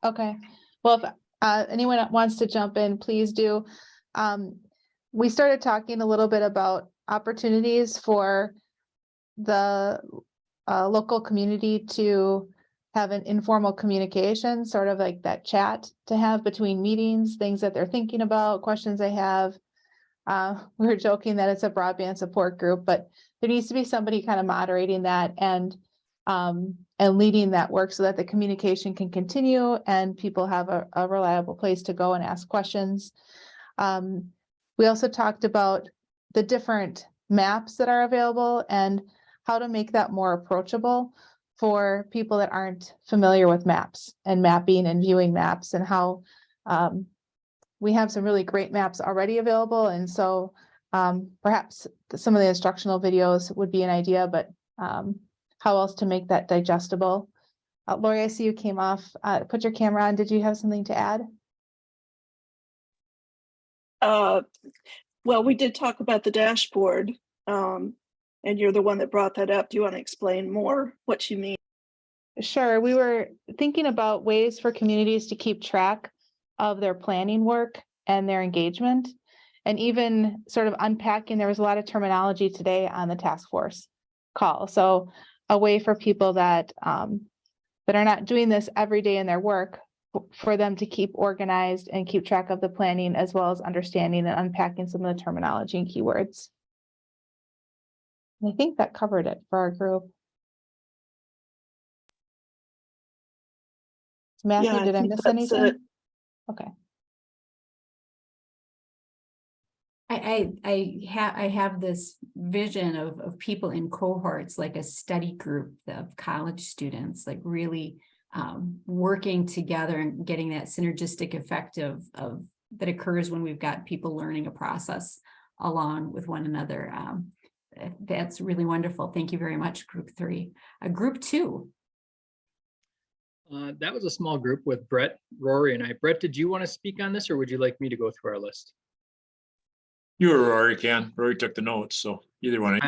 Okay. Well, if anyone wants to jump in, please do. We started talking a little bit about opportunities for the local community to have an informal communication, sort of like that chat to have between meetings, things that they're thinking about, questions they have. We were joking that it's a broadband support group, but there needs to be somebody kind of moderating that and leading that work so that the communication can continue and people have a reliable place to go and ask questions. We also talked about the different maps that are available and how to make that more approachable for people that aren't familiar with maps and mapping and viewing maps, and how we have some really great maps already available. And so perhaps some of the instructional videos would be an idea, but how else to make that digestible? Lori, I see you came off, put your camera on. Did you have something to add? Well, we did talk about the dashboard, and you're the one that brought that up. Do you want to explain more what you mean? Sure. We were thinking about ways for communities to keep track of their planning work and their engagement, and even sort of unpacking. There was a lot of terminology today on the task force call. So a way for people that that are not doing this every day in their work, for them to keep organized and keep track of the planning, as well as understanding and unpacking some of the terminology and keywords. And I think that covered it for our group. Matthew, Yeah, did I miss anything? Okay. I have this vision of people in cohorts, like a study group of college students, like really working together and getting that synergistic effect of that occurs when we've got people learning a process along with one another. That's really wonderful. Thank you very much, group 3. Group 2. That was a small group with Brett, Rory, and I. Brett, did you want to speak on this, or would you like me to go through our list? You or Rory can. Rory took the notes, so either one.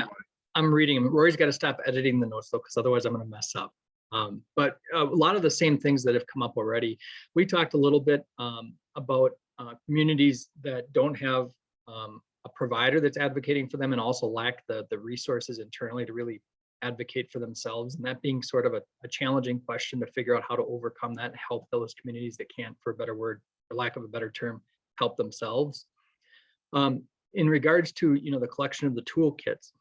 I'm reading them. Rory's got to stop editing the notes though, because otherwise I'm going to mess up. But a lot of the same things that have come up already. We talked a little bit about communities that don't have a provider that's advocating for them, and also lack the resources internally to really advocate for themselves, and that being sort of a challenging question to figure out how to overcome that and help those communities that can't, for a better word, for lack of a better term, help themselves. In regards to the collection of the toolkits,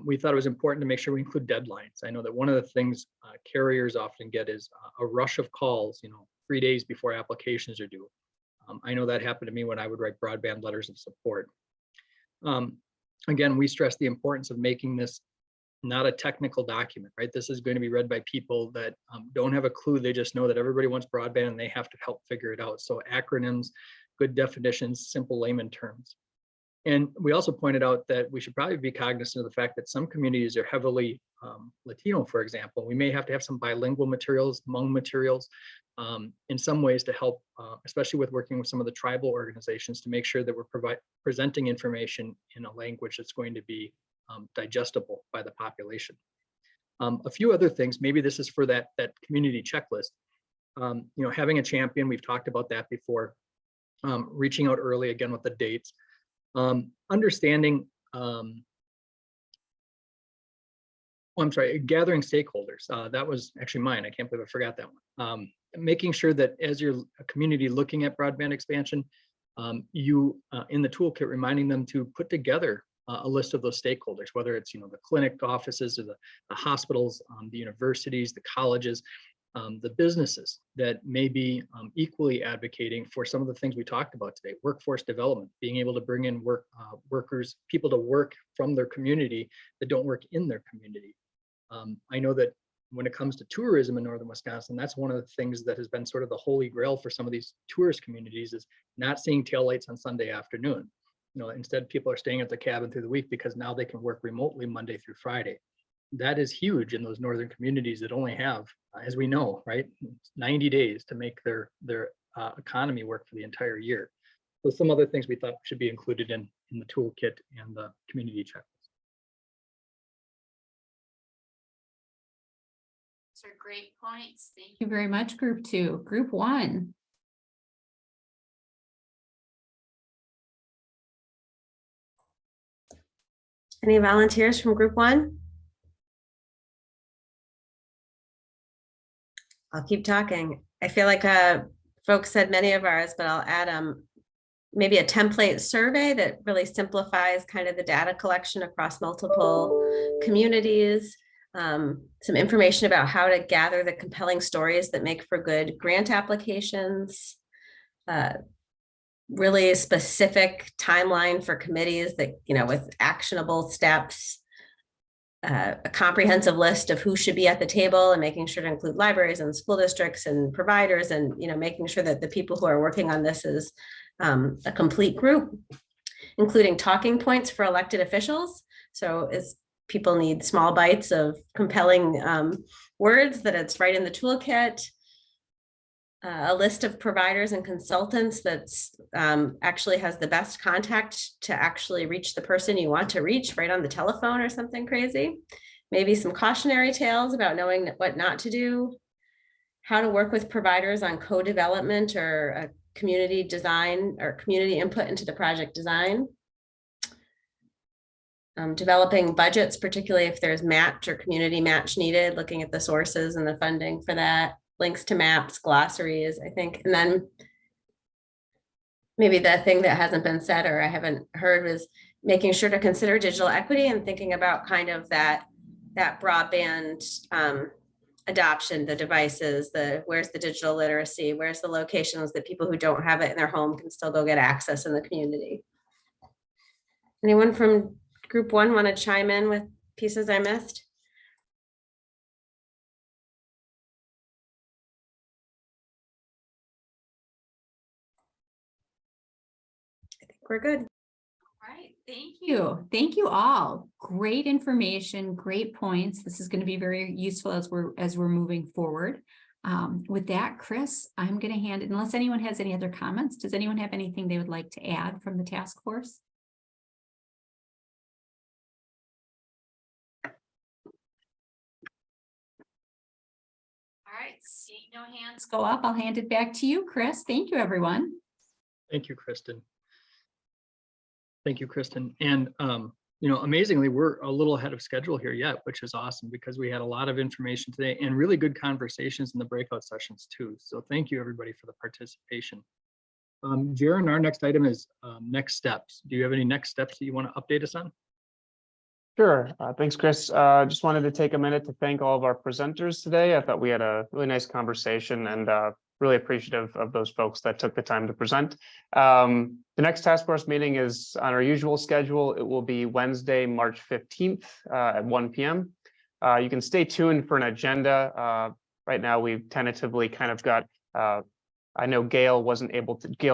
we thought it was important to make sure we include deadlines. I know that one of the things carriers often get is a rush of calls 3 days before applications are due. I know that happened to me when I would write broadband letters of support. Again, we stress the importance of making this not a technical document, right? This is going to be read by people that don't have a clue. They just know that everybody wants broadband and they have to help figure it out. So acronyms, good definitions, simple layman terms. And we also pointed out that we should probably be cognizant of the fact that some communities are heavily Latino, for example. We may have to have some bilingual materials, Hmong materials, in some ways to help, especially with working with some of the tribal organizations, to make sure that we're presenting information in a language that's going to be digestible by the population. A few other things, maybe this is for that community checklist. Having a champion, we've talked about that before. Reaching out early, again with the dates. Understanding, gathering stakeholders. That was actually mine. I can't believe I forgot that one. Making sure that as you're a community looking at broadband expansion, you in the toolkit reminding them to put together a list of those stakeholders, whether it's the clinic offices or the hospitals, the universities, the colleges, the businesses that may be equally advocating for some of the things we talked about today. Workforce development, being able to bring in workers, people to work from their community that don't work in their community. I know that when it comes to tourism in northern Wisconsin, that's one of the things that has been sort of the holy grail for some of these tourist communities, is not seeing taillights on Sunday afternoon. Instead people are staying at the cabin through the week because now they can work remotely Monday through Friday. That is huge in those northern communities that only have, as we know, right, 90 days to make their economy work for the entire year. So some other things we thought should be included in the toolkit and the community checklist. Those are great points. Thank you very much, Group 2. Group 1. Any volunteers from Group 1? I'll keep talking. I feel like folks said many of ours, but I'll add maybe a template survey that really simplifies kind of the data collection across multiple communities. Some information about how to gather the compelling stories that make for good grant applications. Really a specific timeline for committees that, with actionable steps. A comprehensive list of who should be at the table and making sure to include libraries and school districts and providers, and making sure that the people who are working on this is a complete group, including talking points for elected officials. So as people need small bites of compelling words, that it's right in the toolkit. A list of providers and consultants that's actually has the best contact to actually reach the person you want to reach right on the telephone or something crazy. Maybe some cautionary tales about knowing what not to do, how to work with providers on co-development or a community design or community input into the project design. Developing budgets, particularly if there's match or community match needed, looking at the sources and the funding for that. Links to maps, glossaries, I think. And then maybe the thing that hasn't been said or I haven't heard was making sure to consider digital equity and thinking about kind of that broadband adoption, the devices, where's the digital literacy, where's the locations that people who don't have it in their home can still go get access in the community. Anyone from Group 1 want to chime in with pieces I missed? We're good. All right, thank you. Thank you all. Great information, great points. This is going to be very useful as we're moving forward. With that, Chris, I'm going to hand it, unless anyone has any other comments. Does anyone have anything they would like to add from the task force? All right, seeing no hands go up, I'll hand it back to you, Chris. Thank you, everyone. Thank you, Kristen. Thank you, Kristen. And, amazingly, we're a little ahead of schedule here yet, which is awesome because we had a lot of information today and really good conversations in the breakout sessions too. So thank you, everybody, for the participation. Jaron, our next item is next steps. Do you have any next steps that you want to update us on? Sure. Thanks, Chris. Just wanted to take a minute to thank all of our presenters today. I thought we had a really nice conversation and really appreciative of those folks that took the time to present. The next task force meeting is on our usual schedule. It will be Wednesday, March 15th at 1 p.m. You can stay tuned for an agenda. Right now, we've tentatively kind of got, I know Gail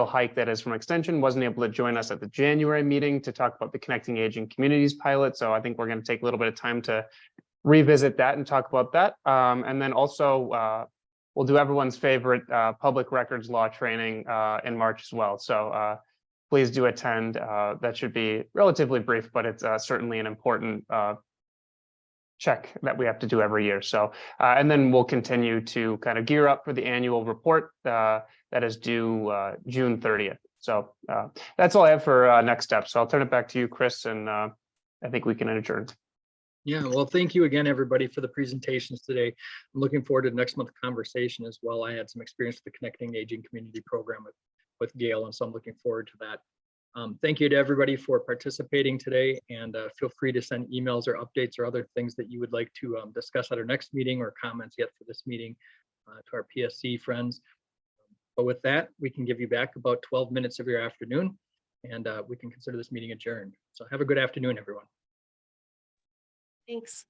Hike, that is from Extension, wasn't able to join us at the January meeting to talk about the Connecting Aging Communities pilot. So I think we're going to take a little bit of time to revisit that and talk about that. And then also, we'll do everyone's favorite public records law training in March as well. So please do attend. That should be relatively brief, but it's certainly an important check that we have to do every year. So, and then we'll continue to kind of gear up for the annual report that is due June 30th. So that's all I have for next steps. So I'll turn it back to you, Chris, and I think we can adjourn. Yeah, well, thank you again, everybody, for the presentations today. I'm looking forward to next month's conversation as well. I had some experience with the Connecting Aging Community Program with Gail, and so I'm looking forward to that. Thank you to everybody for participating today, and feel free to send emails or updates or other things that you would like to discuss at our next meeting or comments yet for this meeting to our PSC friends. But with that, we can give you back about 12 minutes of your afternoon, and we can consider this meeting adjourned. So have a good afternoon, everyone. Thanks.